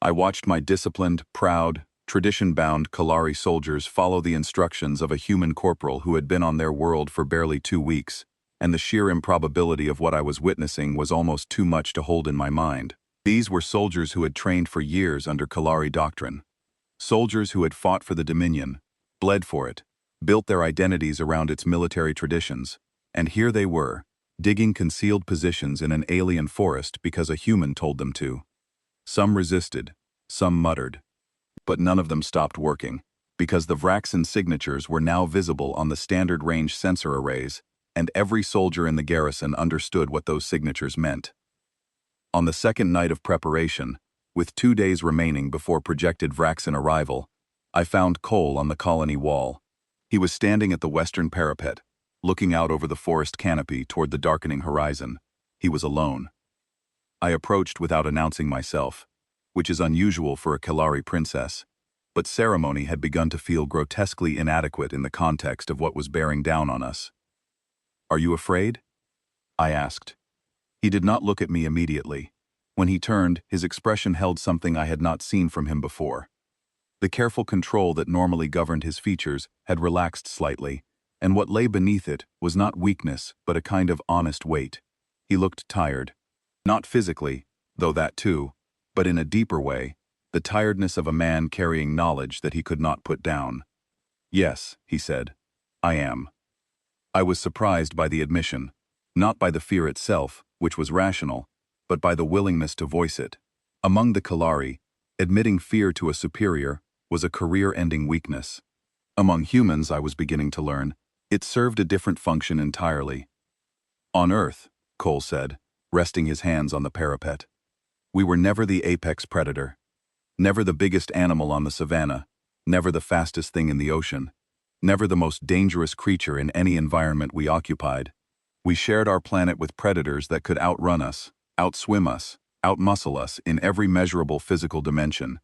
S1: I watched my disciplined, proud, tradition-bound Kalari soldiers follow the instructions of a human corporal who had been on their world for barely 2 weeks, and the sheer improbability of what I was witnessing was almost too much to hold in my mind. These were soldiers who had trained for years under Kalari doctrine. Soldiers who had fought for the Dominion, bled for it, built their identities around its military traditions, and here they were, digging concealed positions in an alien forest because a human told them to. Some resisted, some muttered, but none of them stopped working, because the Vraxen signatures were now visible on the standard range sensor arrays and every soldier in the garrison understood what those signatures meant. On the second night of preparation, with 2 days remaining before projected Vraxin arrival, I found Cole on the colony wall. He was standing at the western parapet, looking out over the forest canopy toward the darkening horizon. He was alone. I approached without announcing myself, which is unusual for a Kalari princess, but ceremony had begun to feel grotesquely inadequate in the context of what was bearing down on us. "Are you afraid?" I asked. He did not look at me immediately. When he turned, his expression held something I had not seen from him before. The careful control that normally governed his features had relaxed slightly, and what lay beneath it was not weakness but a kind of honest weight. He looked tired. Not physically, though that too, but in a deeper way, the tiredness of a man carrying knowledge that he could not put down. "Yes," he said, "I am." I was surprised by the admission, not by the fear itself, which was rational, but by the willingness to voice it. Among the Kalari, admitting fear to a superior was a career-ending weakness. Among humans, I was beginning to learn, it served a different function entirely. "On Earth," Cole said, resting his hands on the parapet, "we were never the apex predator. Never the biggest animal on the savannah, never the fastest thing in the ocean, never the most dangerous creature in any environment we occupied. We shared our planet with predators that could outrun us, outswim us, outmuscle us in every measurable physical dimension.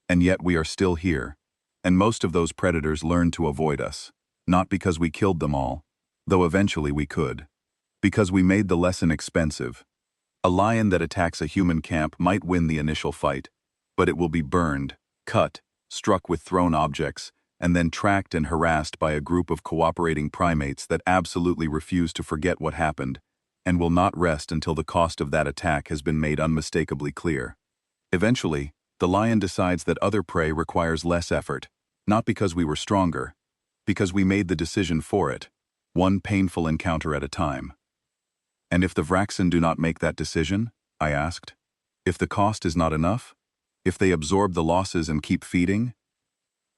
S1: And yet we are still here, and most of those predators learned to avoid us, not because we killed them all, though eventually we could, because we made the lesson expensive. A lion that attacks a human camp might win the initial fight, but it will be burned, cut, struck with thrown objects, and then tracked and harassed by a group of cooperating primates that absolutely refuse to forget what happened, and will not rest until the cost of that attack has been made unmistakably clear. Eventually, the lion decides that other prey requires less effort, not because we were stronger, because we made the decision for it, one painful encounter at a time." "And if the Vraxin do not make that decision?" I asked. "If the cost is not enough? If they absorb the losses and keep feeding?"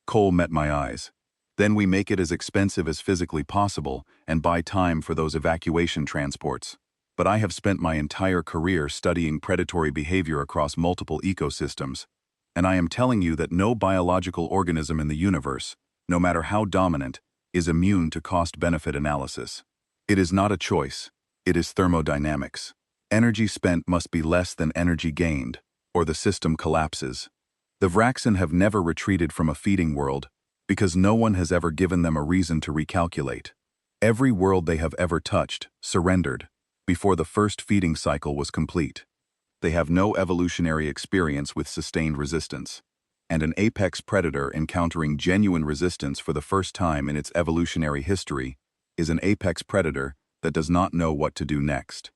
S1: Cole met my eyes. "Then we make it as expensive as physically possible and buy time for those evacuation transports. But I have spent my entire career studying predatory behavior across multiple ecosystems, and I am telling you that no biological organism in the universe, no matter how dominant, is immune to cost-benefit analysis. It is not a choice, it is thermodynamics. Energy spent must be less than energy gained, or the system collapses. The Vraxin have never retreated from a feeding world, because no one has ever given them a reason to recalculate. Every world they have ever touched surrendered before the first feeding cycle was complete. They have no evolutionary experience with sustained resistance, and an apex predator encountering genuine resistance for the first time in its evolutionary history is an apex predator that does not know what to do next."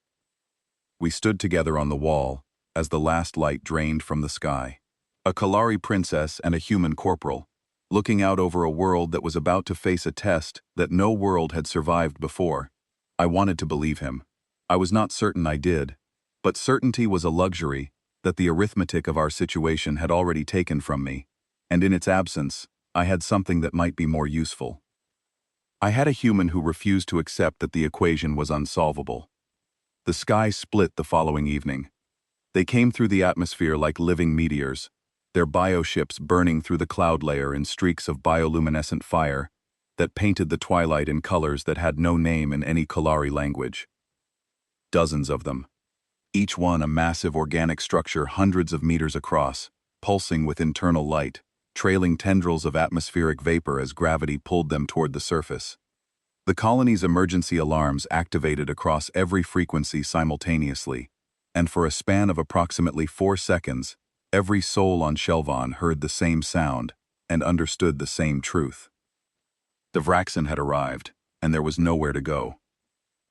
S1: We stood together on the wall as the last light drained from the sky. A Kalari princess and a human corporal, looking out over a world that was about to face a test that no world had survived before. I wanted to believe him. I was not certain I did, but certainty was a luxury that the arithmetic of our situation had already taken from me, and in its absence, I had something that might be more useful. I had a human who refused to accept that the equation was unsolvable. The sky split the following evening. They came through the atmosphere like living meteors, their bioships burning through the cloud layer in streaks of bioluminescent fire that painted the twilight in colors that had no name in any Kalari language. Dozens of them. Each one a massive organic structure hundreds of meters across, pulsing with internal light, trailing tendrils of atmospheric vapor as gravity pulled them toward the surface. The colony's emergency alarms activated across every frequency simultaneously, and for a span of approximately 4 seconds, every soul on Shelvan heard the same sound and understood the same truth. The Vraxin had arrived, and there was nowhere to go.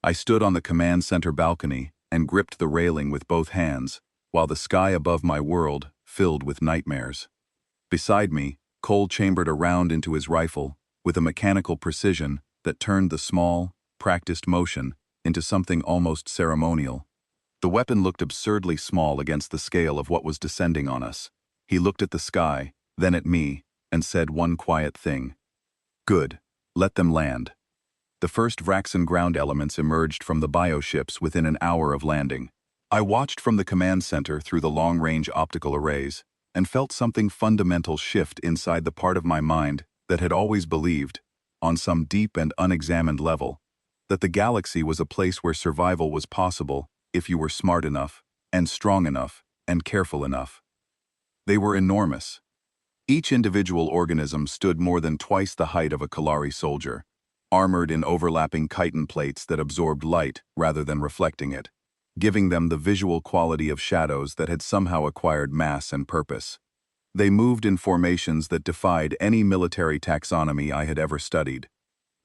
S1: I stood on the command center balcony and gripped the railing with both hands, while the sky above my world filled with nightmares. Beside me, Cole chambered a round into his rifle with a mechanical precision that turned the small, practiced motion into something almost ceremonial. The weapon looked absurdly small against the scale of what was descending on us. He looked at the sky, then at me, and said one quiet thing. "Good. Let them land." The first Vraxan ground elements emerged from the bioships within an hour of landing. I watched from the command center through the long-range optical arrays and felt something fundamental shift inside the part of my mind that had always believed, on some deep and unexamined level, that the galaxy was a place where survival was possible if you were smart enough, and strong enough, and careful enough. They were enormous. Each individual organism stood more than twice the height of a Kalari soldier, armored in overlapping chitin plates that absorbed light rather than reflecting it, giving them the visual quality of shadows that had somehow acquired mass and purpose. They moved in formations that defied any military taxonomy I had ever studied.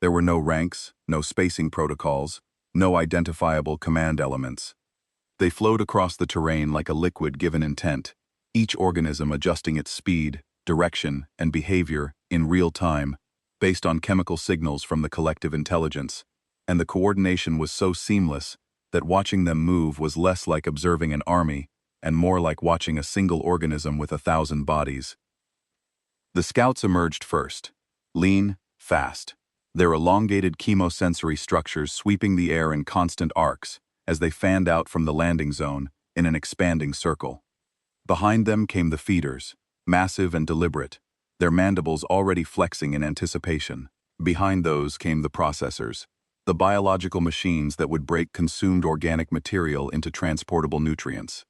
S1: There were no ranks, no spacing protocols, no identifiable command elements. They flowed across the terrain like a liquid given intent, each organism adjusting its speed, direction, and behavior in real time, based on chemical signals from the collective intelligence, and the coordination was so seamless that watching them move was less like observing an army and more like watching a single organism with 1,000 bodies. The scouts emerged first, lean, fast, their elongated chemosensory structures sweeping the air in constant arcs as they fanned out from the landing zone in an expanding circle. Behind them came the feeders, massive and deliberate, their mandibles already flexing in anticipation. Behind those came the processors, the biological machines that would break consumed organic material into transportable nutrients.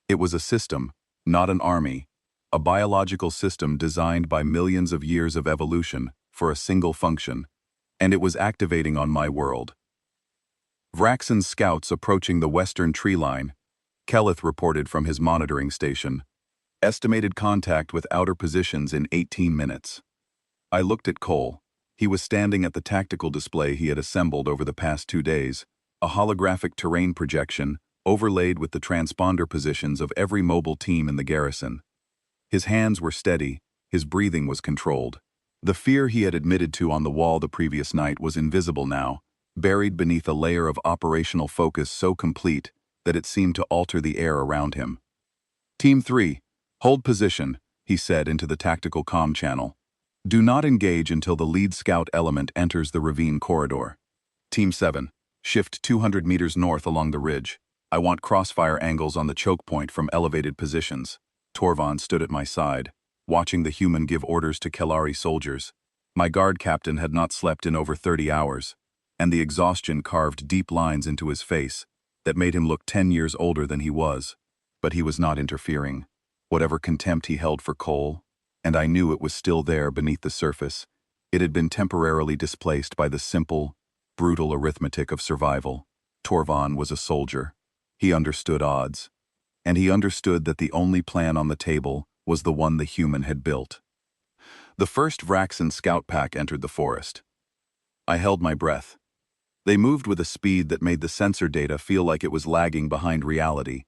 S1: It was a system, not an army, a biological system designed by millions of years of evolution for a single function, and it was activating on my world. Vraxan scouts approaching the western tree line, Kelleth reported from his monitoring station. Estimated contact with outer positions in 18 minutes. I looked at Cole. He was standing at the tactical display he had assembled over the past 2 days, a holographic terrain projection overlaid with the transponder positions of every mobile team in the garrison. His hands were steady, his breathing was controlled. The fear he had admitted to on the wall the previous night was invisible now, buried beneath a layer of operational focus so complete that it seemed to alter the air around him. Team 3. Hold position, he said into the tactical comm channel. Do not engage until the lead scout element enters the ravine corridor. Team 7. Shift 200 meters north along the ridge. I want crossfire angles on the choke point from elevated positions. Torvon stood at my side, watching the human give orders to Kelari soldiers. My guard captain had not slept in over 30 hours, and the exhaustion carved deep lines into his face that made him look 10 years older than he was. But he was not interfering. Whatever contempt he held for Cole, and I knew it was still there beneath the surface, it had been temporarily displaced by the simple, brutal arithmetic of survival. Torvon was a soldier. He understood odds. And he understood that the only plan on the table was the one the human had built. The first Vraxan scout pack entered the forest. I held my breath. They moved with a speed that made the sensor data feel like it was lagging behind reality.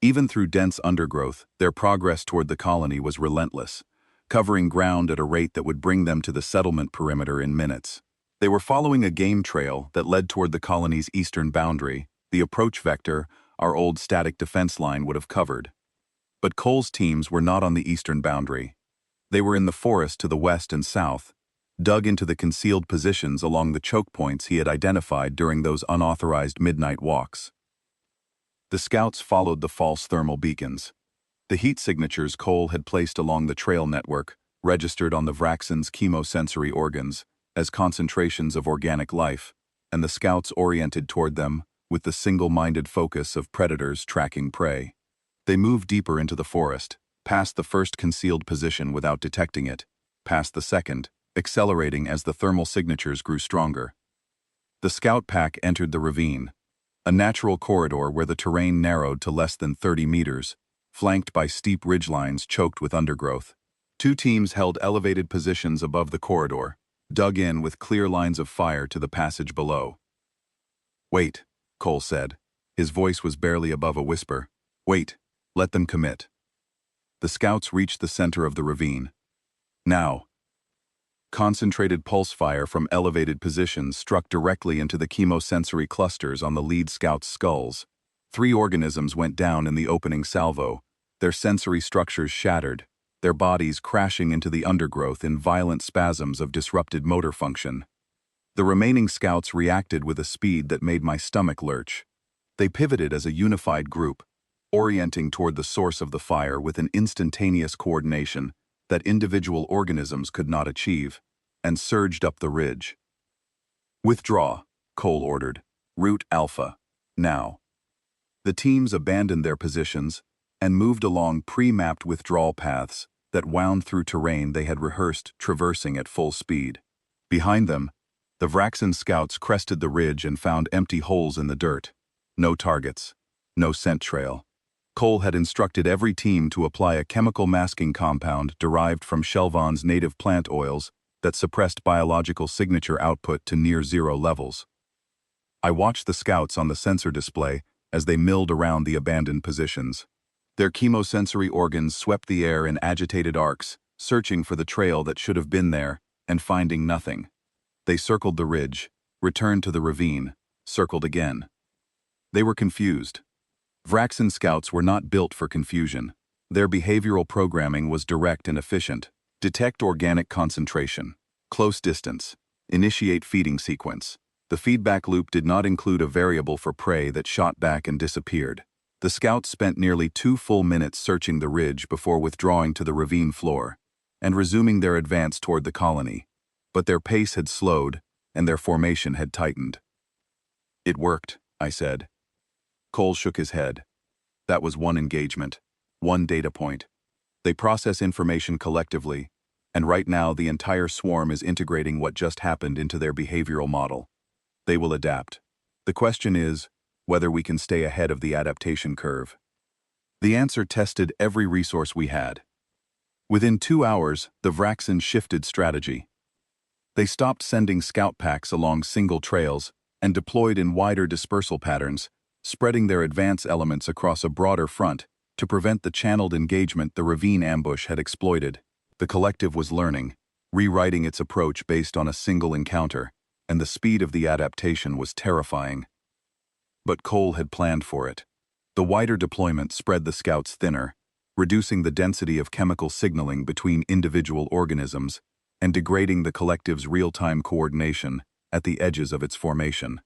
S1: Even through dense undergrowth, their progress toward the colony was relentless, covering ground at a rate that would bring them to the settlement perimeter in minutes. They were following a game trail that led toward the colony's eastern boundary, the approach vector our old static defense line would have covered. But Cole's teams were not on the eastern boundary. They were in the forest to the west and south, dug into the concealed positions along the choke points he had identified during those unauthorized midnight walks. The scouts followed the false thermal beacons. The heat signatures Cole had placed along the trail network registered on the Vraxan's chemosensory organs as concentrations of organic life, and the scouts oriented toward them with the single-minded focus of predators tracking prey. They moved deeper into the forest, past the first concealed position without detecting it, past the second, accelerating as the thermal signatures grew stronger. The scout pack entered the ravine, a natural corridor where the terrain narrowed to less than 30 meters, flanked by steep ridgelines choked with undergrowth. 2 teams held elevated positions above the corridor, dug in with clear lines of fire to the passage below. "Wait," Cole said. His voice was barely above a whisper. "Wait, let them commit." The scouts reached the center of the ravine. Now. Concentrated pulse fire from elevated positions struck directly into the chemosensory clusters on the lead scout's skulls. 3 organisms went down in the opening salvo, their sensory structures shattered, their bodies crashing into the undergrowth in violent spasms of disrupted motor function. The remaining scouts reacted with a speed that made my stomach lurch. They pivoted as a unified group, orienting toward the source of the fire with an instantaneous coordination that individual organisms could not achieve, and surged up the ridge. "Withdraw," Cole ordered. "Route Alpha. Now." The teams abandoned their positions and moved along pre-mapped withdrawal paths that wound through terrain they had rehearsed traversing at full speed. Behind them, the Vraxan scouts crested the ridge and found empty holes in the dirt. No targets. No scent trail. Cole had instructed every team to apply a chemical masking compound derived from Shelvan's native plant oils that suppressed biological signature output to near-zero levels. I watched the scouts on the sensor display as they milled around the abandoned positions. Their chemosensory organs swept the air in agitated arcs, searching for the trail that should have been there, and finding nothing. They circled the ridge, returned to the ravine, circled again. They were confused. Vraxan scouts were not built for confusion. Their behavioral programming was direct and efficient. Detect organic concentration. Close distance. Initiate feeding sequence. The feedback loop did not include a variable for prey that shot back and disappeared. The scouts spent nearly 2 full minutes searching the ridge before withdrawing to the ravine floor and resuming their advance toward the colony. But their pace had slowed, and their formation had tightened. "It worked," I said. Cole shook his head. "That was one engagement, one data point. They process information collectively, and right now the entire swarm is integrating what just happened into their behavioral model. They will adapt. The question is whether we can stay ahead of the adaptation curve." The answer tested every resource we had. Within 2 hours, the Vraxan shifted strategy. They stopped sending scout packs along single trails and deployed in wider dispersal patterns, spreading their advance elements across a broader front to prevent the channeled engagement the ravine ambush had exploited. The collective was learning, rewriting its approach based on a single encounter, and the speed of the adaptation was terrifying. But Cole had planned for it. The wider deployment spread the scouts thinner, reducing the density of chemical signaling between individual organisms and degrading the collective's real-time coordination at the edges of its formation.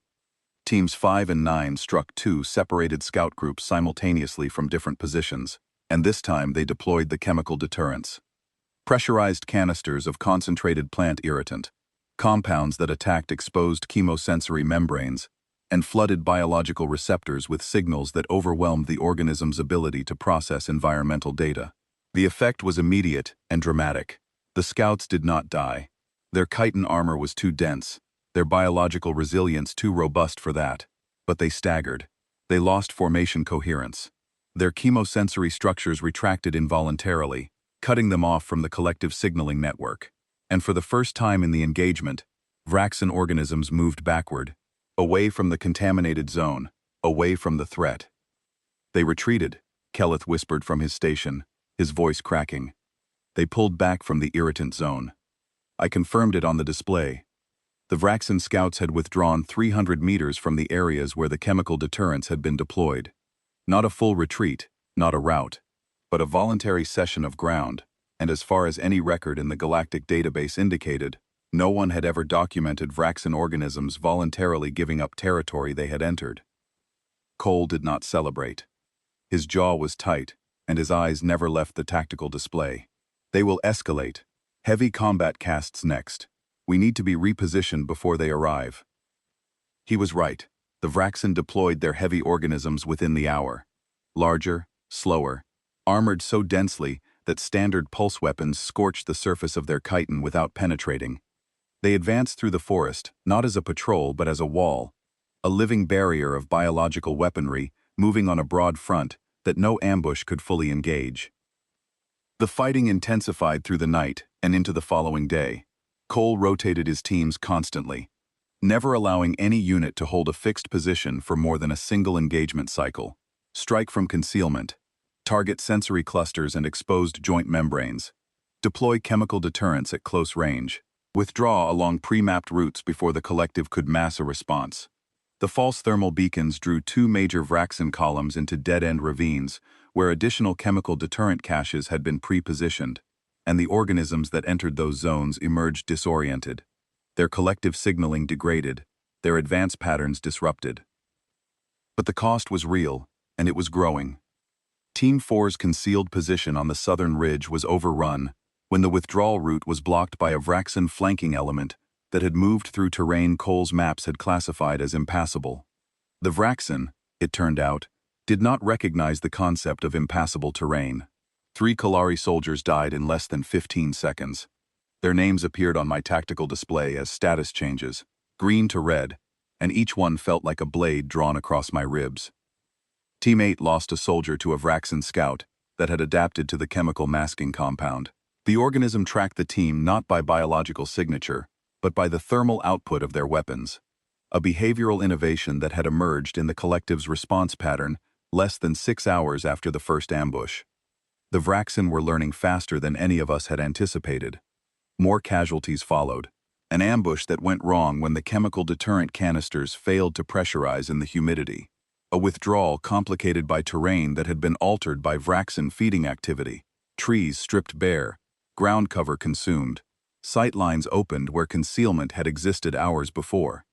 S1: Teams 5 and 9 struck 2 separated scout groups simultaneously from different positions, and this time they deployed the chemical deterrents. Pressurized canisters of concentrated plant irritant, compounds that attacked exposed chemosensory membranes, and flooded biological receptors with signals that overwhelmed the organism's ability to process environmental data. The effect was immediate and dramatic. The scouts did not die. Their chitin armor was too dense, their biological resilience too robust for that. But they staggered. They lost formation coherence. Their chemosensory structures retracted involuntarily, cutting them off from the collective signaling network. And for the first time in the engagement, Vraxan organisms moved backward, away from the contaminated zone, away from the threat. "They retreated," Kelleth whispered from his station, his voice cracking. "They pulled back from the irritant zone." I confirmed it on the display. The Vraxan scouts had withdrawn 300 meters from the areas where the chemical deterrents had been deployed. Not a full retreat, not a rout, but a voluntary cession of ground, and as far as any record in the Galactic database indicated, no one had ever documented Vraxan organisms voluntarily giving up territory they had entered. Cole did not celebrate. His jaw was tight, and his eyes never left the tactical display. "They will escalate. Heavy combat casts next. We need to be repositioned before they arrive." He was right. The Vraxan deployed their heavy organisms within the hour. Larger, slower, armored so densely that standard pulse weapons scorched the surface of their chitin without penetrating. They advanced through the forest, not as a patrol but as a wall, a living barrier of biological weaponry moving on a broad front that no ambush could fully engage. The fighting intensified through the night and into the following day. Cole rotated his teams constantly, never allowing any unit to hold a fixed position for more than a single engagement cycle. Strike from concealment. Target sensory clusters and exposed joint membranes. Deploy chemical deterrents at close range. Withdraw along pre-mapped routes before the collective could mass a response. The false thermal beacons drew 2 major Vraxan columns into dead-end ravines, where additional chemical deterrent caches had been pre-positioned, and the organisms that entered those zones emerged disoriented. their collective signaling degraded, their advance patterns disrupted. But the cost was real, and it was growing. Team 4's concealed position on the southern ridge was overrun when the withdrawal route was blocked by a Vraxan flanking element that had moved through terrain Cole's maps had classified as impassable. The Vraxan, it turned out, did not recognize the concept of impassable terrain. 3 Kalari soldiers died in less than 15 seconds. Their names appeared on my tactical display as status changes, green to red, and each one felt like a blade drawn across my ribs. Team 8 lost a soldier to a Vraxan scout that had adapted to the chemical masking compound. The organism tracked the team not by biological signature, but by the thermal output of their weapons, a behavioral innovation that had emerged in the collective's response pattern less than 6 hours after the first ambush. The Vraxan were learning faster than any of us had anticipated. More casualties followed. An ambush that went wrong when the chemical deterrent canisters failed to pressurize in the humidity. A withdrawal complicated by terrain that had been altered by Vraxan feeding activity. Trees stripped bare, ground cover consumed. Sightlines opened where concealment had existed hours before.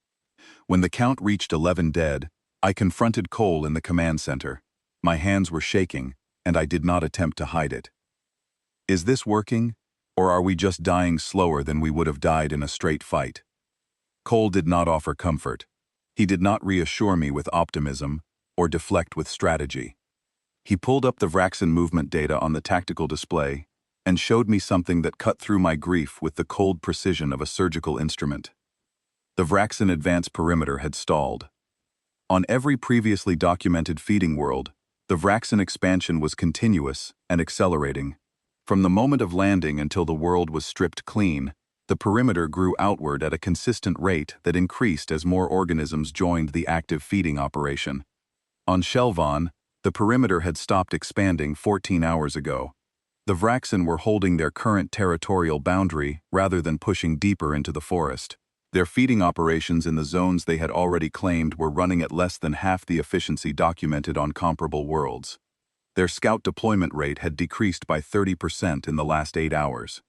S1: When the count reached 11 dead, I confronted Cole in the command center. My hands were shaking, and I did not attempt to hide it. Is this working, or are we just dying slower than we would have died in a straight fight? Cole did not offer comfort. He did not reassure me with optimism or deflect with strategy. He pulled up the Vraxan movement data on the tactical display and showed me something that cut through my grief with the cold precision of a surgical instrument. The Vraxan advance perimeter had stalled. On every previously documented feeding world, the Vraxan expansion was continuous and accelerating. From the moment of landing until the world was stripped clean, the perimeter grew outward at a consistent rate that increased as more organisms joined the active feeding operation. On Shelvan, the perimeter had stopped expanding 14 hours ago. The Vraxan were holding their current territorial boundary rather than pushing deeper into the forest. Their feeding operations in the zones they had already claimed were running at less than half the efficiency documented on comparable worlds. Their scout deployment rate had decreased by 30% in the last 8 hours.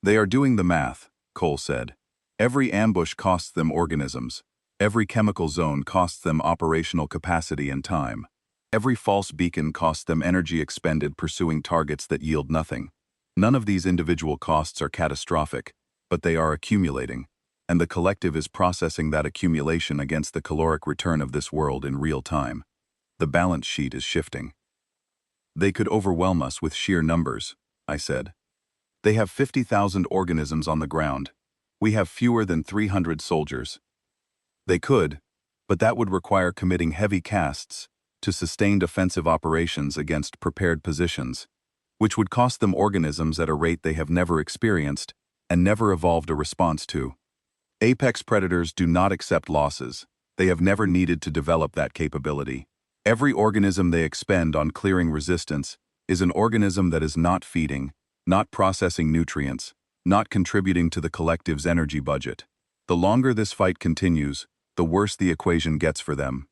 S1: They are doing the math, Cole said. Every ambush costs them organisms. Every chemical zone costs them operational capacity and time. Every false beacon costs them energy expended pursuing targets that yield nothing. None of these individual costs are catastrophic, but they are accumulating, and the collective is processing that accumulation against the caloric return of this world in real time. The balance sheet is shifting. They could overwhelm us with sheer numbers, I said. They have 50,000 organisms on the ground. We have fewer than 300 soldiers. They could, but that would require committing heavy casts to sustained offensive operations against prepared positions, which would cost them organisms at a rate they have never experienced and never evolved a response to. Apex predators do not accept losses. They have never needed to develop that capability. Every organism they expend on clearing resistance is an organism that is not feeding, not processing nutrients, not contributing to the collective's energy budget. The longer this fight continues, the worse the equation gets for them.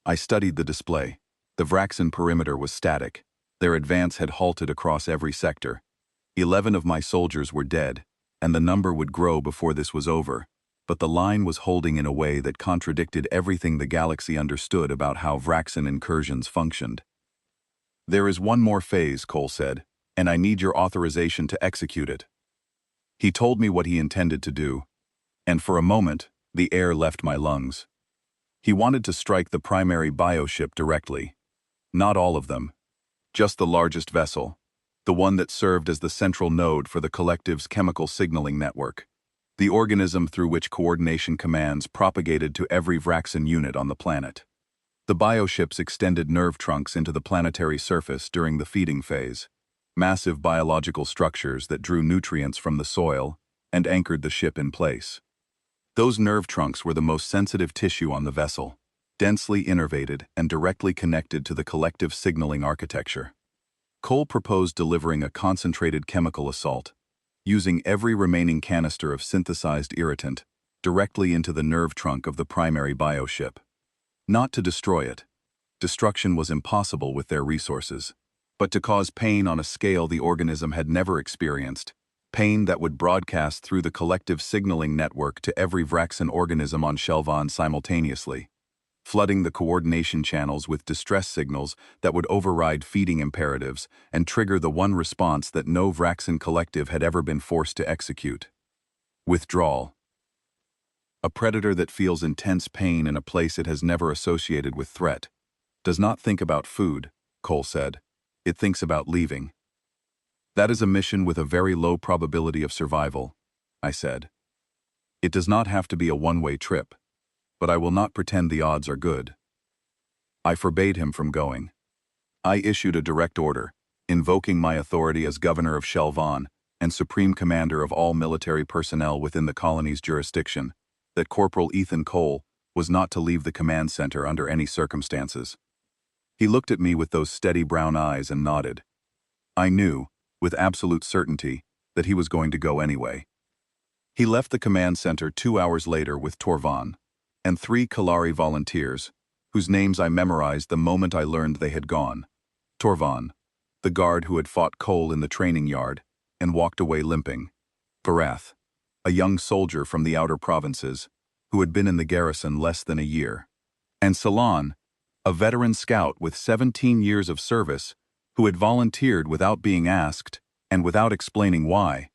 S1: I studied the display. The Vraxan perimeter was static. Their advance had halted across every sector. 11 of my soldiers were dead, and the number would grow before this was over, but the line was holding in a way that contradicted everything the galaxy understood about how Vraxan incursions functioned. There is one more phase, Cole said, and I need your authorization to execute it. He told me what he intended to do, and for a moment, the air left my lungs. He wanted to strike the primary bioship directly. Not all of them. Just the largest vessel, the one that served as the central node for the collective's chemical signaling network, the organism through which coordination commands propagated to every Vraxan unit on the planet. The bioships extended nerve trunks into the planetary surface during the feeding phase, massive biological structures that drew nutrients from the soil and anchored the ship in place. Those nerve trunks were the most sensitive tissue on the vessel, densely innervated and directly connected to the collective signaling architecture. Cole proposed delivering a concentrated chemical assault, using every remaining canister of synthesized irritant directly into the nerve trunk of the primary bioship. Not to destroy it. Destruction was impossible with their resources, but to cause pain on a scale the organism had never experienced, pain that would broadcast through the collective signaling network to every Vraxan organism on Shelvan simultaneously, flooding the coordination channels with distress signals that would override feeding imperatives and trigger the one response that no Vraxan collective had ever been forced to execute: withdrawal. A predator that feels intense pain in a place it has never associated with threat does not think about food, Cole said. It thinks about leaving. That is a mission with a very low probability of survival, I said. It does not have to be a one-way trip, but I will not pretend the odds are good. I forbade him from going. I issued a direct order, invoking my authority as governor of Shelvan and supreme commander of all military personnel within the colony's jurisdiction, that Corporal Ethan Cole was not to leave the command center under any circumstances. He looked at me with those steady brown eyes and nodded. I knew, with absolute certainty, that he was going to go anyway. He left the command center 2 hours later with Torvan and 3 Kalari volunteers, whose names I memorized the moment I learned they had gone. Torvan, the guard who had fought Cole in the training yard and walked away limping. Barath, a young soldier from the outer provinces, who had been in the garrison less than a year. And Salon, a veteran scout with 17 years of service, who had volunteered without being asked and without explaining why.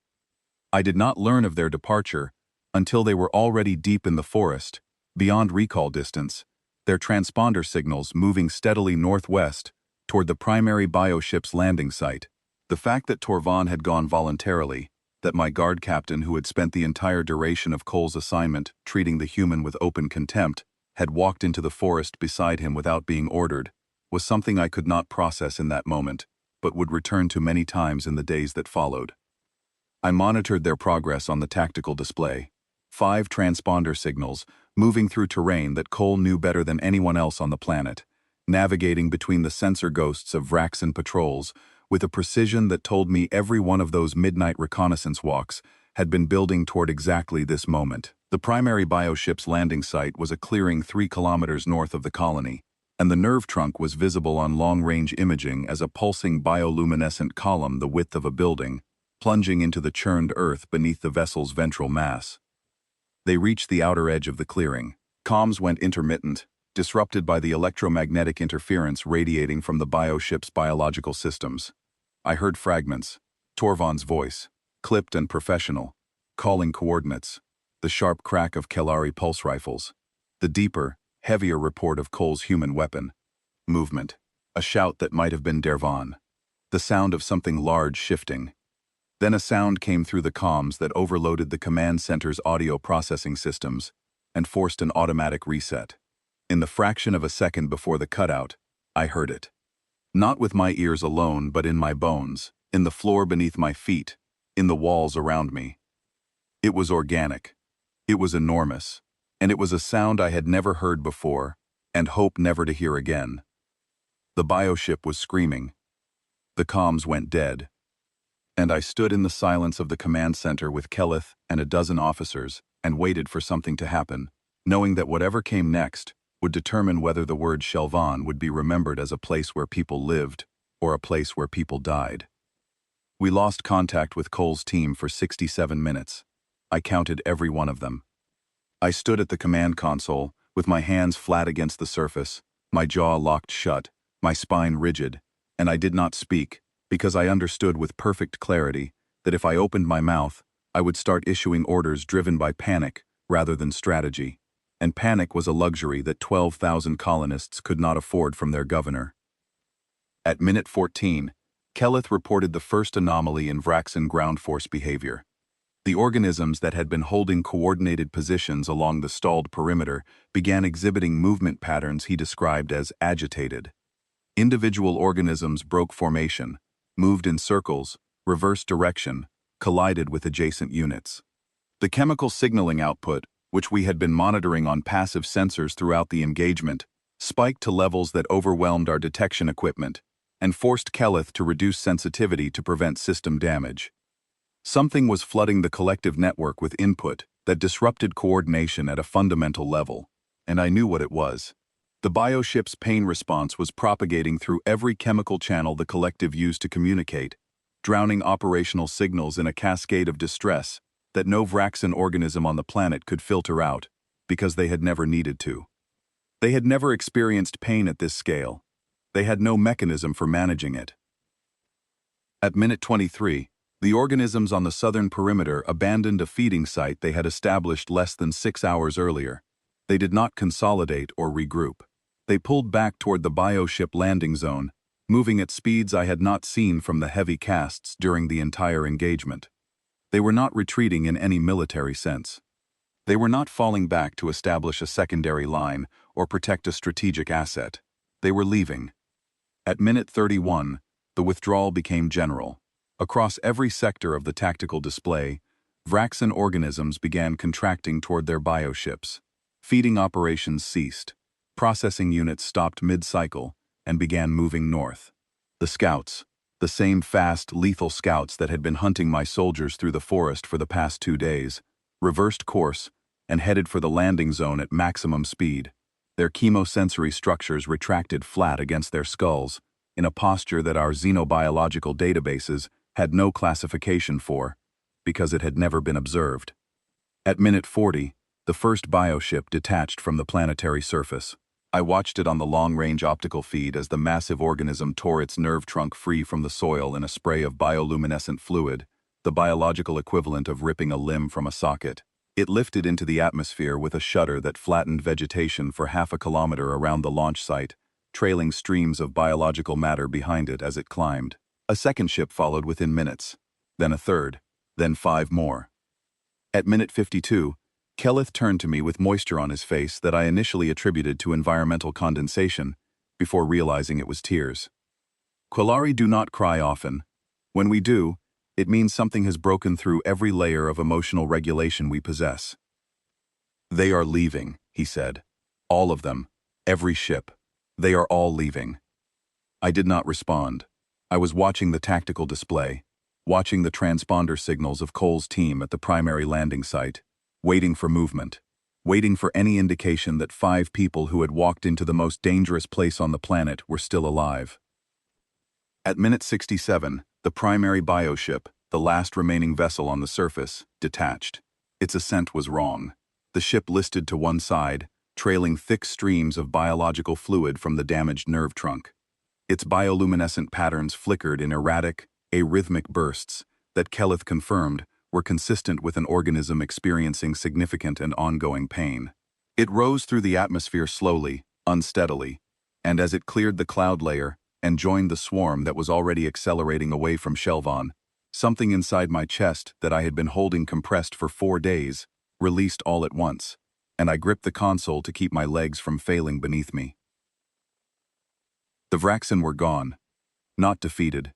S1: I did not learn of their departure until they were already deep in the forest, beyond recall distance, their transponder signals moving steadily northwest toward the primary bioship's landing site. The fact that Torvan had gone voluntarily, that my guard captain who had spent the entire duration of Cole's assignment treating the human with open contempt had walked into the forest beside him without being ordered, was something I could not process in that moment, but would return to many times in the days that followed. I monitored their progress on the tactical display. 5 transponder signals, moving through terrain that Cole knew better than anyone else on the planet, navigating between the sensor ghosts of Vraxan patrols, with a precision that told me every one of those midnight reconnaissance walks had been building toward exactly this moment. The primary bioship's landing site was a clearing 3 kilometers north of the colony, and the nerve trunk was visible on long-range imaging as a pulsing bioluminescent column the width of a building, plunging into the churned earth beneath the vessel's ventral mass. They reached the outer edge of the clearing. Comms went intermittent, disrupted by the electromagnetic interference radiating from the bioship's biological systems. I heard fragments, Torvan's voice, clipped and professional, calling coordinates, the sharp crack of Kelari pulse rifles, the deeper, heavier report of Cole's human weapon. Movement, a shout that might have been Dervan, the sound of something large shifting. Then a sound came through the comms that overloaded the command center's audio processing systems and forced an automatic reset. In the fraction of a second before the cutout, I heard it. Not with my ears alone, but in my bones, in the floor beneath my feet, in the walls around me. It was organic. It was enormous. And it was a sound I had never heard before, and hope never to hear again. The bioship was screaming. The comms went dead. And I stood in the silence of the command center with Kelleth and a dozen officers and waited for something to happen, knowing that whatever came next would determine whether the word Shelvan would be remembered as a place where people lived or a place where people died. We lost contact with Cole's team for 67 minutes. I counted every one of them. I stood at the command console, with my hands flat against the surface, my jaw locked shut, my spine rigid, and I did not speak, because I understood with perfect clarity that if I opened my mouth, I would start issuing orders driven by panic rather than strategy. And panic was a luxury that 12,000 colonists could not afford from their governor. At minute 14, Kelleth reported the first anomaly in Vraxan ground force behavior. The organisms that had been holding coordinated positions along the stalled perimeter began exhibiting movement patterns he described as agitated. Individual organisms broke formation, moved in circles, reversed direction, collided with adjacent units. The chemical signaling output, which we had been monitoring on passive sensors throughout the engagement, spiked to levels that overwhelmed our detection equipment and forced Kelleth to reduce sensitivity to prevent system damage. Something was flooding the collective network with input that disrupted coordination at a fundamental level, and I knew what it was. The bioship's pain response was propagating through every chemical channel the collective used to communicate, drowning operational signals in a cascade of distress that no Vraxan organism on the planet could filter out, because they had never needed to. They had never experienced pain at this scale. They had no mechanism for managing it. At minute 23, the organisms on the southern perimeter abandoned a feeding site they had established less than 6 hours earlier. They did not consolidate or regroup. They pulled back toward the bioship landing zone, moving at speeds I had not seen from the heavy casts during the entire engagement. They were not retreating in any military sense. They were not falling back to establish a secondary line or protect a strategic asset. They were leaving. At minute 31, the withdrawal became general. Across every sector of the tactical display, Vraxan organisms began contracting toward their bioships. Feeding operations ceased. Processing units stopped mid-cycle and began moving north. The scouts, the same fast, lethal scouts that had been hunting my soldiers through the forest for the past 2 days, reversed course and headed for the landing zone at maximum speed. Their chemosensory structures retracted flat against their skulls, in a posture that our xenobiological databases had no classification for, because it had never been observed. At minute 40, the first bioship detached from the planetary surface. I watched it on the long-range optical feed as the massive organism tore its nerve trunk free from the soil in a spray of bioluminescent fluid, the biological equivalent of ripping a limb from a socket. It lifted into the atmosphere with a shudder that flattened vegetation for half a kilometer around the launch site, trailing streams of biological matter behind it as it climbed. A second ship followed within minutes, then a third, then 5 more. At minute 52, Kelleth turned to me with moisture on his face that I initially attributed to environmental condensation, before realizing it was tears. Quillari do not cry often. When we do, it means something has broken through every layer of emotional regulation we possess. "They are leaving," he said. "All of them. Every ship. They are all leaving." I did not respond. I was watching the tactical display, watching the transponder signals of Cole's team at the primary landing site, waiting for movement, waiting for any indication that 5 people who had walked into the most dangerous place on the planet were still alive. At minute 67, the primary bioship, the last remaining vessel on the surface, detached. Its ascent was wrong. The ship listed to one side, trailing thick streams of biological fluid from the damaged nerve trunk. Its bioluminescent patterns flickered in erratic, arrhythmic bursts that Kelleth confirmed were consistent with an organism experiencing significant and ongoing pain. It rose through the atmosphere slowly, unsteadily, and as it cleared the cloud layer and joined the swarm that was already accelerating away from Shelvon, something inside my chest that I had been holding compressed for 4 days released all at once, and I gripped the console to keep my legs from failing beneath me. The Vraxan were gone, not defeated,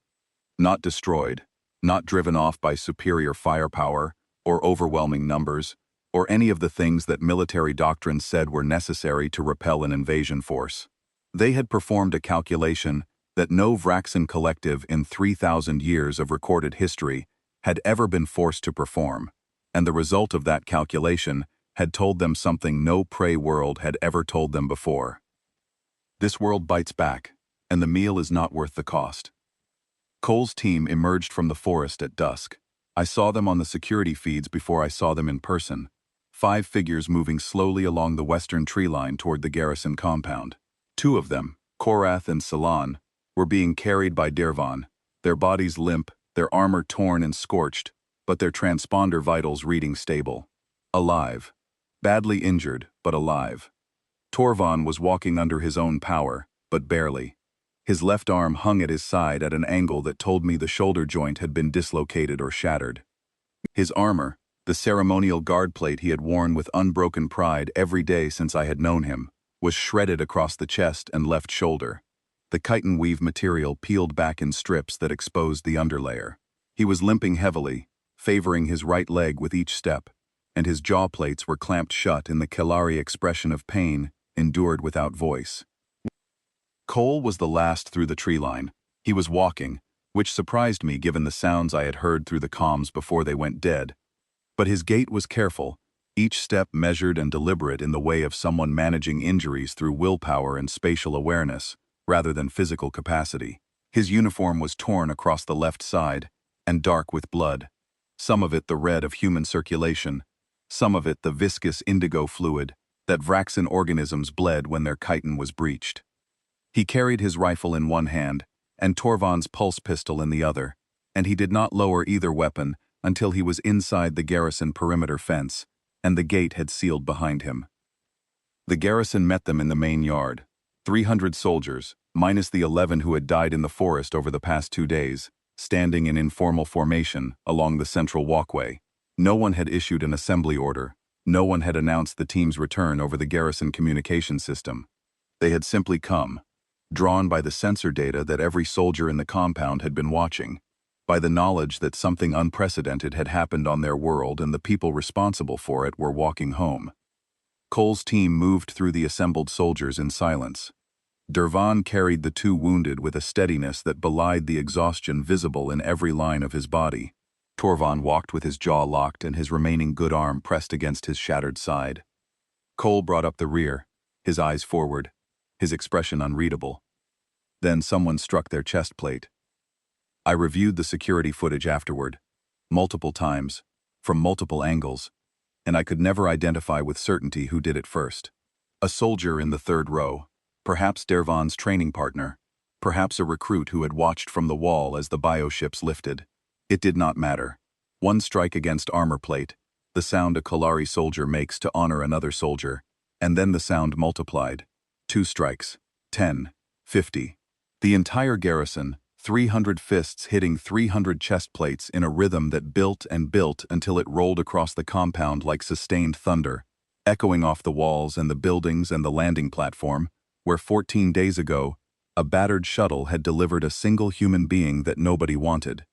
S1: not destroyed, not driven off by superior firepower or overwhelming numbers, or any of the things that military doctrine said were necessary to repel an invasion force. They had performed a calculation that no Vraxan collective in 3,000 years of recorded history had ever been forced to perform, and the result of that calculation had told them something no prey world had ever told them before. This world bites back, and the meal is not worth the cost. Cole's team emerged from the forest at dusk. I saw them on the security feeds before I saw them in person. 5 figures moving slowly along the western tree line toward the garrison compound. 2 of them, Korath and Salon, were being carried by Dirvan, their bodies limp, their armor torn and scorched, but their transponder vitals reading stable. Alive. Badly injured, but alive. Torvan was walking under his own power, but barely. His left arm hung at his side at an angle that told me the shoulder joint had been dislocated or shattered. His armor, the ceremonial guard plate he had worn with unbroken pride every day since I had known him, was shredded across the chest and left shoulder. The chitin weave material peeled back in strips that exposed the underlayer. He was limping heavily, favoring his right leg with each step, and his jaw plates were clamped shut in the Kellari expression of pain endured without voice. Cole was the last through the tree line. He was walking, which surprised me given the sounds I had heard through the comms before they went dead. But his gait was careful, each step measured and deliberate in the way of someone managing injuries through willpower and spatial awareness, rather than physical capacity. His uniform was torn across the left side, and dark with blood. Some of it the red of human circulation, some of it the viscous indigo fluid that Vraxan organisms bled when their chitin was breached. He carried his rifle in one hand and Torvon's pulse pistol in the other, and he did not lower either weapon until he was inside the garrison perimeter fence, and the gate had sealed behind him. The garrison met them in the main yard. 300 soldiers, minus the 11 who had died in the forest over the past 2 days, standing in informal formation along the central walkway. No one had issued an assembly order. No one had announced the team's return over the garrison communication system. They had simply come, drawn by the sensor data that every soldier in the compound had been watching, by the knowledge that something unprecedented had happened on their world and the people responsible for it were walking home. Cole's team moved through the assembled soldiers in silence. Dervan carried the 2 wounded with a steadiness that belied the exhaustion visible in every line of his body. Torvon walked with his jaw locked and his remaining good arm pressed against his shattered side. Cole brought up the rear, his eyes forward, his expression unreadable. Then someone struck their chest plate. I reviewed the security footage afterward, multiple times, from multiple angles, and I could never identify with certainty who did it first. A soldier in the 3rd row, perhaps Dervan's training partner, perhaps a recruit who had watched from the wall as the bioships lifted. It did not matter. 1 strike against armor plate, the sound a Kalari soldier makes to honor another soldier, and then the sound multiplied. 2 strikes, 10, 50. The entire garrison, 300 fists hitting 300 chest plates in a rhythm that built and built until it rolled across the compound like sustained thunder, echoing off the walls and the buildings and the landing platform, where 14 days ago, a battered shuttle had delivered a single human being that nobody wanted.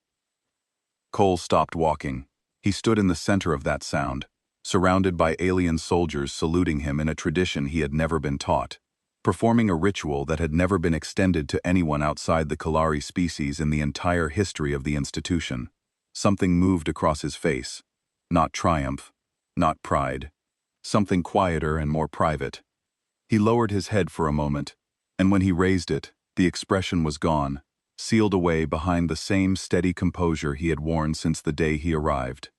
S1: Cole stopped walking. He stood in the center of that sound, surrounded by alien soldiers saluting him in a tradition he had never been taught, performing a ritual that had never been extended to anyone outside the Kalari species in the entire history of the institution. Something moved across his face. Not triumph, not pride. Something quieter and more private. He lowered his head for a moment, and when he raised it, the expression was gone, sealed away behind the same steady composure he had worn since the day he arrived.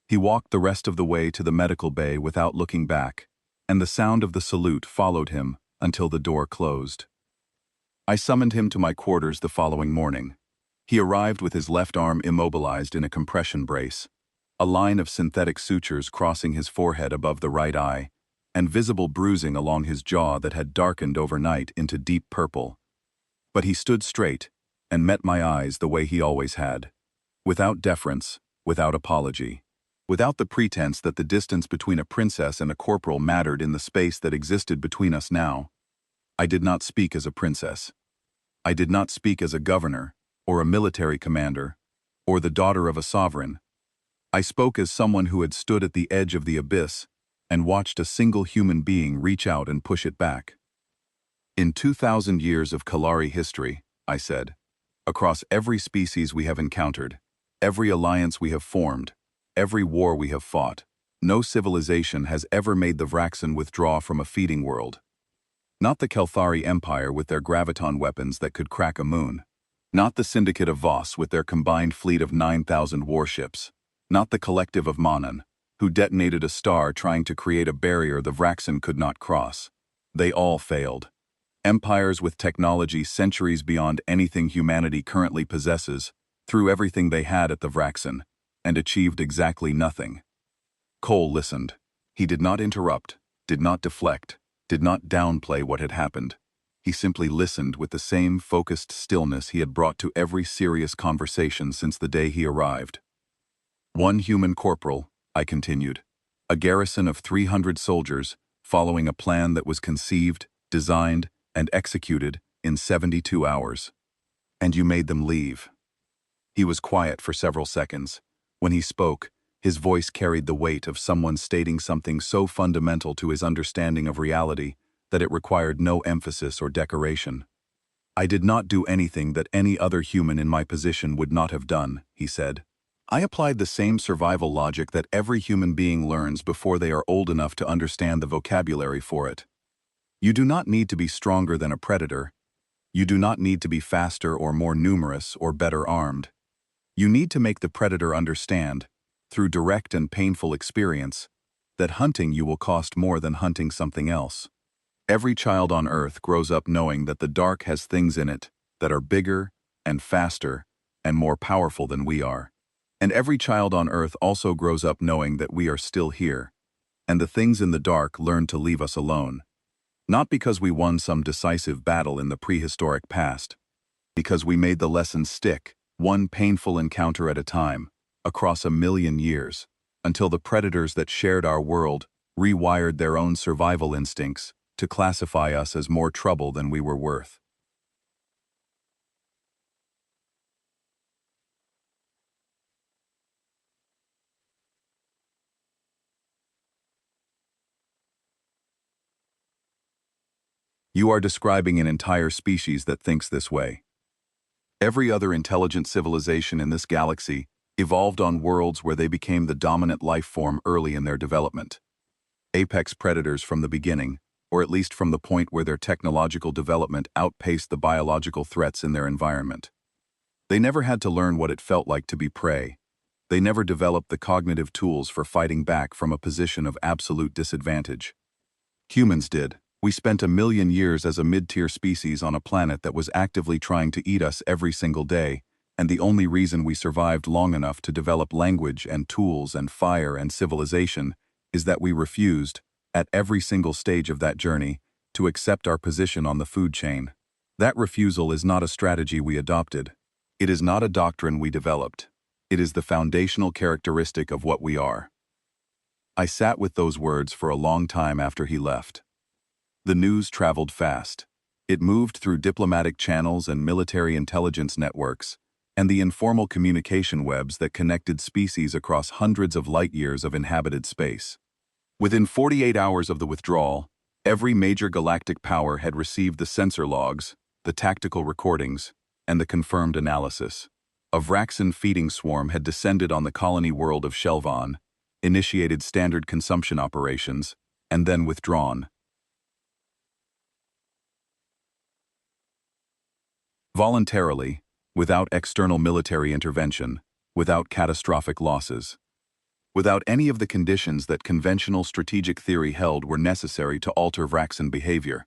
S1: He walked the rest of the way to the medical bay without looking back, and the sound of the salute followed him until the door closed. I summoned him to my quarters the following morning. He arrived with his left arm immobilized in a compression brace, a line of synthetic sutures crossing his forehead above the right eye, and visible bruising along his jaw that had darkened overnight into deep purple. But he stood straight and met my eyes the way he always had, without deference, without apology, without the pretense that the distance between a princess and a corporal mattered in the space that existed between us now. I did not speak as a princess. I did not speak as a governor, or a military commander, or the daughter of a sovereign. I spoke as someone who had stood at the edge of the abyss and watched a single human being reach out and push it back. In 2,000 years of Kalari history, I said, across every species we have encountered, every alliance we have formed, every war we have fought, no civilization has ever made the Vraxan withdraw from a feeding world. Not the Kelthari Empire with their graviton weapons that could crack a moon. Not the Syndicate of Voss with their combined fleet of 9,000 warships. Not the Collective of Manan, who detonated a star trying to create a barrier the Vraxan could not cross. They all failed. Empires with technology centuries beyond anything humanity currently possesses threw everything they had at the Vraxan and achieved exactly nothing. Cole listened. He did not interrupt, did not deflect, did not downplay what had happened. He simply listened with the same focused stillness he had brought to every serious conversation since the day he arrived. 1 human corporal, I continued. A garrison of 300 soldiers, following a plan that was conceived, designed, and executed in 72 hours. And you made them leave. He was quiet for several seconds. When he spoke, his voice carried the weight of someone stating something so fundamental to his understanding of reality that it required no emphasis or decoration. I did not do anything that any other human in my position would not have done, he said. I applied the same survival logic that every human being learns before they are old enough to understand the vocabulary for it. You do not need to be stronger than a predator. You do not need to be faster or more numerous or better armed. You need to make the predator understand, through direct and painful experience, that hunting you will cost more than hunting something else. Every child on Earth grows up knowing that the dark has things in it that are bigger and faster and more powerful than we are. And every child on Earth also grows up knowing that we are still here, and the things in the dark learn to leave us alone. Not because we won some decisive battle in the prehistoric past, because we made the lessons stick, one painful encounter at a time, across 1,000,000 years, until the predators that shared our world rewired their own survival instincts to classify us as more trouble than we were worth. You are describing an entire species that thinks this way. Every other intelligent civilization in this galaxy evolved on worlds where they became the dominant life form early in their development. Apex predators from the beginning, or at least from the point where their technological development outpaced the biological threats in their environment. They never had to learn what it felt like to be prey. They never developed the cognitive tools for fighting back from a position of absolute disadvantage. Humans did. We spent 1,000,000 years as a mid-tier species on a planet that was actively trying to eat us every single day, and the only reason we survived long enough to develop language and tools and fire and civilization is that we refused, at every single stage of that journey, to accept our position on the food chain. That refusal is not a strategy we adopted. It is not a doctrine we developed. It is the foundational characteristic of what we are. I sat with those words for a long time after he left. The news traveled fast. It moved through diplomatic channels and military intelligence networks, and the informal communication webs that connected species across hundreds of light-years of inhabited space. Within 48 hours of the withdrawal, every major galactic power had received the sensor logs, the tactical recordings, and the confirmed analysis. A Vraxan feeding swarm had descended on the colony world of Shelvan, initiated standard consumption operations, and then withdrawn. Voluntarily, without external military intervention, without catastrophic losses. Without any of the conditions that conventional strategic theory held were necessary to alter Vraxan behavior.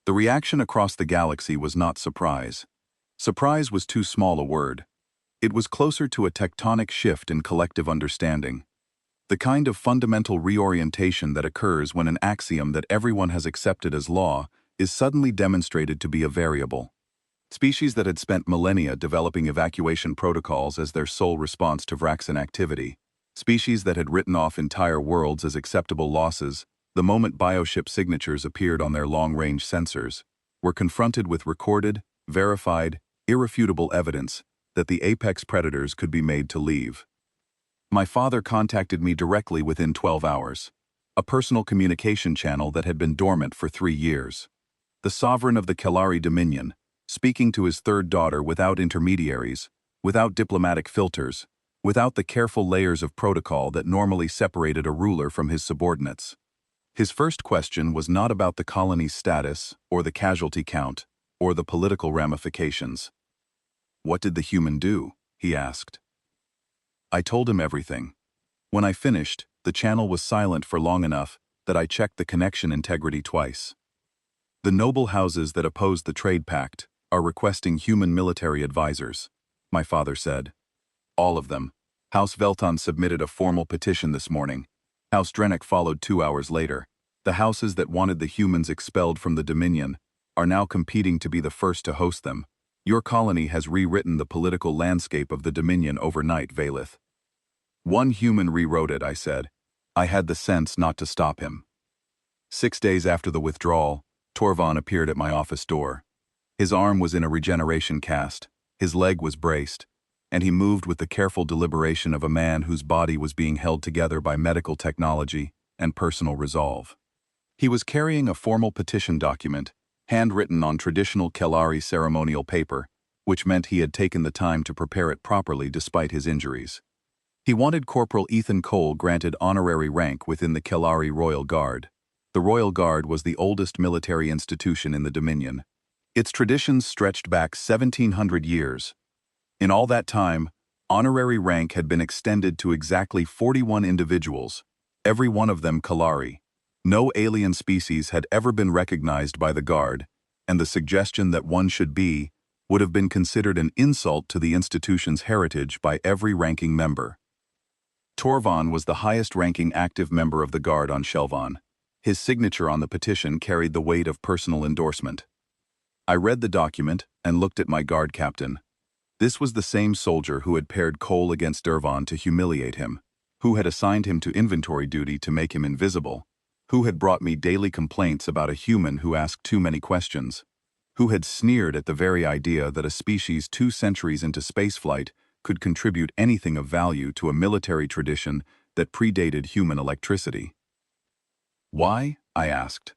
S1: The reaction across the galaxy was not surprise. Surprise was too small a word. It was closer to a tectonic shift in collective understanding. The kind of fundamental reorientation that occurs when an axiom that everyone has accepted as law is suddenly demonstrated to be a variable. Species that had spent millennia developing evacuation protocols as their sole response to Vraxan activity, species that had written off entire worlds as acceptable losses, the moment bioship signatures appeared on their long-range sensors, were confronted with recorded, verified, irrefutable evidence that the apex predators could be made to leave. My father contacted me directly within 12 hours, a personal communication channel that had been dormant for 3 years. The sovereign of the Kelari Dominion, speaking to his third daughter without intermediaries, without diplomatic filters, without the careful layers of protocol that normally separated a ruler from his subordinates. His first question was not about the colony's status, or the casualty count, or the political ramifications. "What did the human do?" he asked. I told him everything. When I finished, the channel was silent for long enough that I checked the connection integrity twice. "The noble houses that opposed the trade pact are requesting human military advisors," my father said. "All of them. House Velton submitted a formal petition this morning. House Drennick followed 2 hours later. The houses that wanted the humans expelled from the Dominion are now competing to be the first to host them. Your colony has rewritten the political landscape of the Dominion overnight, Valith." "One human rewrote it," I said. I had the sense not to stop him. 6 days after the withdrawal, Torvon appeared at my office door. His arm was in a regeneration cast, his leg was braced, and he moved with the careful deliberation of a man whose body was being held together by medical technology and personal resolve. He was carrying a formal petition document, handwritten on traditional Kelari ceremonial paper, which meant he had taken the time to prepare it properly despite his injuries. He wanted Corporal Ethan Cole granted honorary rank within the Kelari Royal Guard. The Royal Guard was the oldest military institution in the Dominion. Its traditions stretched back 1,700 years. In all that time, Honorary rank had been extended to exactly 41 individuals, every one of them Kalari. No alien species had ever been recognized by the Guard, and the suggestion that one should be would have been considered an insult to the institution's heritage by every ranking member. Torvon was the highest-ranking active member of the Guard on Shelvan. His signature on the petition carried the weight of personal endorsement. I read the document and looked at my Guard captain. This was the same soldier who had paired Cole against Dervon to humiliate him, who had assigned him to inventory duty to make him invisible, who had brought me daily complaints about a human who asked too many questions, who had sneered at the very idea that a species 2 centuries into spaceflight could contribute anything of value to a military tradition that predated human electricity. Why? I asked.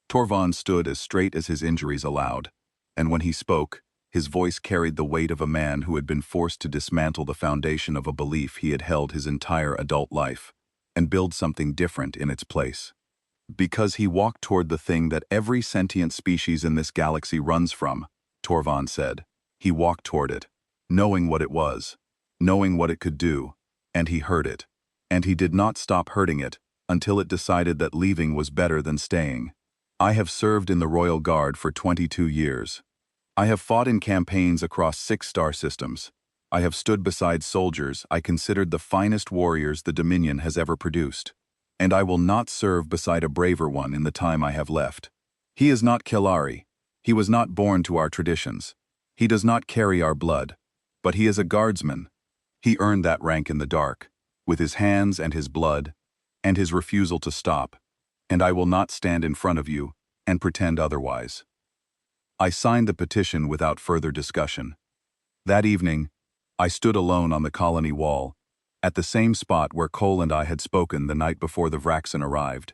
S1: Torvon stood as straight as his injuries allowed, and when he spoke, his voice carried the weight of a man who had been forced to dismantle the foundation of a belief he had held his entire adult life, and build something different in its place. Because he walked toward the thing that every sentient species in this galaxy runs from, Torvon said. He walked toward it, knowing what it was, knowing what it could do, and he heard it. And he did not stop hurting it until it decided that leaving was better than staying. I have served in the Royal Guard for 22 years. I have fought in campaigns across 6 star systems. I have stood beside soldiers I considered the finest warriors the Dominion has ever produced. And I will not serve beside a braver one in the time I have left. He is not Kelari. He was not born to our traditions. He does not carry our blood. But he is a guardsman. He earned that rank in the dark, with his hands and his blood, and his refusal to stop. And I will not stand in front of you and pretend otherwise. I signed the petition without further discussion. That evening, I stood alone on the colony wall, at the same spot where Cole and I had spoken the night before the Vraxen arrived.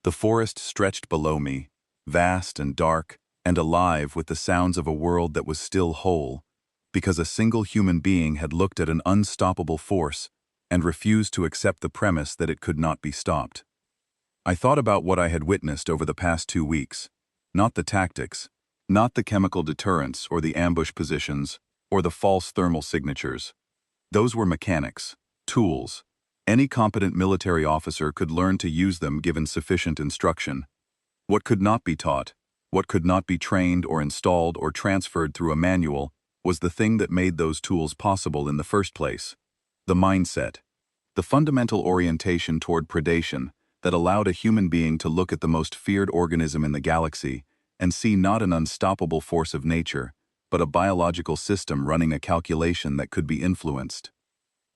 S1: The forest stretched below me, vast and dark, and alive with the sounds of a world that was still whole, because a single human being had looked at an unstoppable force and refused to accept the premise that it could not be stopped. I thought about what I had witnessed over the past 2 weeks, not the tactics, not the chemical deterrents or the ambush positions or the false thermal signatures. Those were mechanics, tools. Any competent military officer could learn to use them given sufficient instruction. What could not be taught, what could not be trained or installed or transferred through a manual, was the thing that made those tools possible in the first place. The mindset. The fundamental orientation toward predation that allowed a human being to look at the most feared organism in the galaxy and see not an unstoppable force of nature, but a biological system running a calculation that could be influenced.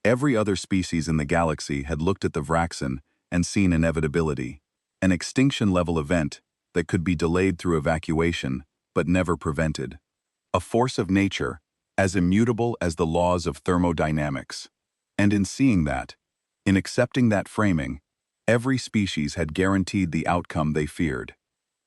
S1: Every other species in the galaxy had looked at the Vraxen and seen inevitability, an extinction-level event that could be delayed through evacuation, but never prevented. A force of nature, as immutable as the laws of thermodynamics. And in seeing that, in accepting that framing, every species had guaranteed the outcome they feared.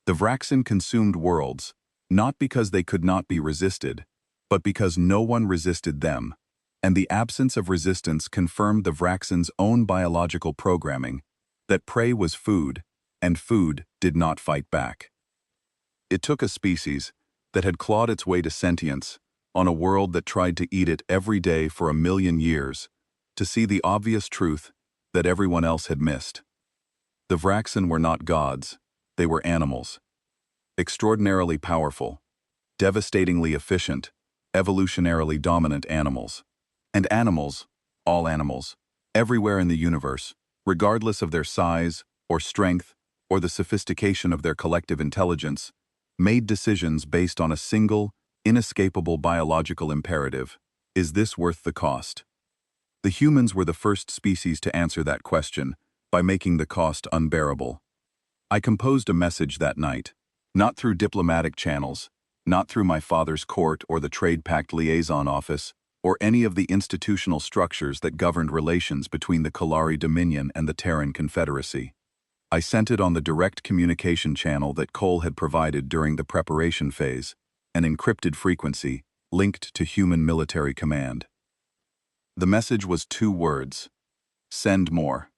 S1: The Vraxen consumed worlds, not because they could not be resisted, but because no one resisted them, and the absence of resistance confirmed the Vraxen's own biological programming, that prey was food, and food did not fight back. It took a species that had clawed its way to sentience on a world that tried to eat it every day for 1,000,000 years to see the obvious truth that everyone else had missed. The Vraxen were not gods, they were animals. Extraordinarily powerful, devastatingly efficient, evolutionarily dominant animals. And animals, all animals, everywhere in the universe, regardless of their size or strength or the sophistication of their collective intelligence, made decisions based on a single, inescapable biological imperative: is this worth the cost? The humans were the first species to answer that question by making the cost unbearable. I composed a message that night, not through diplomatic channels, not through my father's court or the Trade Pact Liaison Office, or any of the institutional structures that governed relations between the Kalari Dominion and the Terran Confederacy. I sent it on the direct communication channel that Cole had provided during the preparation phase, an encrypted frequency linked to human military command. The message was 2 words: send more.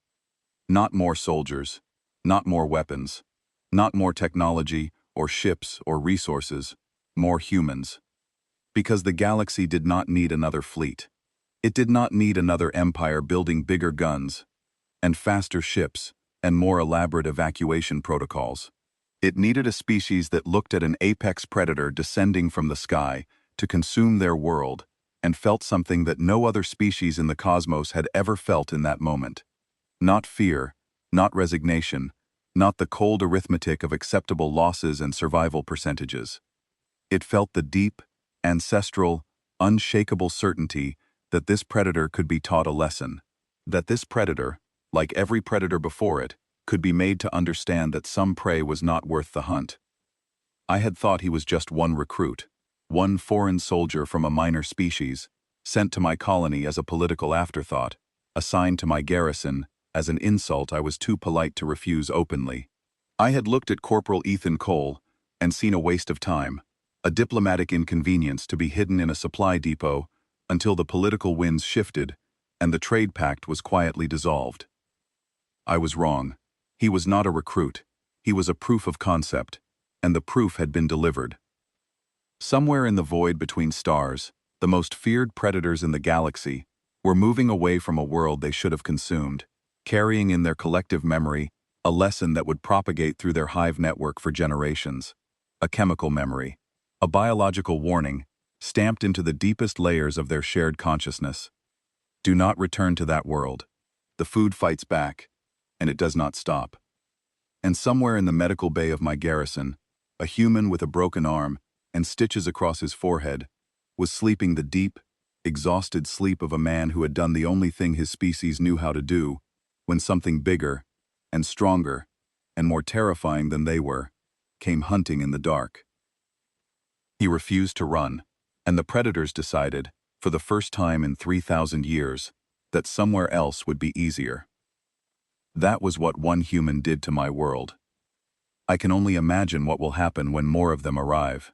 S1: Not more soldiers, not more weapons, not more technology or ships or resources, more humans. Because the galaxy did not need another fleet. It did not need another empire building bigger guns and faster ships and more elaborate evacuation protocols. It needed a species that looked at an apex predator descending from the sky to consume their world and felt something that no other species in the cosmos had ever felt in that moment. Not fear, not resignation, not the cold arithmetic of acceptable losses and survival percentages. It felt the deep, ancestral, unshakable certainty that this predator could be taught a lesson. That this predator, like every predator before it, could be made to understand that some prey was not worth the hunt. I had thought he was just one recruit, one foreign soldier from a minor species, sent to my colony as a political afterthought, assigned to my garrison as an insult I was too polite to refuse openly. I had looked at Corporal Ethan Cole and seen a waste of time, a diplomatic inconvenience to be hidden in a supply depot until the political winds shifted and the trade pact was quietly dissolved. I was wrong. He was not a recruit. He was a proof of concept, and the proof had been delivered. Somewhere in the void between stars, the most feared predators in the galaxy were moving away from a world they should have consumed, carrying in their collective memory a lesson that would propagate through their hive network for generations. A chemical memory, a biological warning, stamped into the deepest layers of their shared consciousness. Do not return to that world. The food fights back, and it does not stop. And somewhere in the medical bay of my garrison, a human with a broken arm and stitches across his forehead was sleeping the deep, exhausted sleep of a man who had done the only thing his species knew how to do when something bigger and stronger and more terrifying than they were came hunting in the dark. He refused to run, and the predators decided, for the first time in 3,000 years, that somewhere else would be easier. That was what one human did to my world. I can only imagine what will happen when more of them arrive.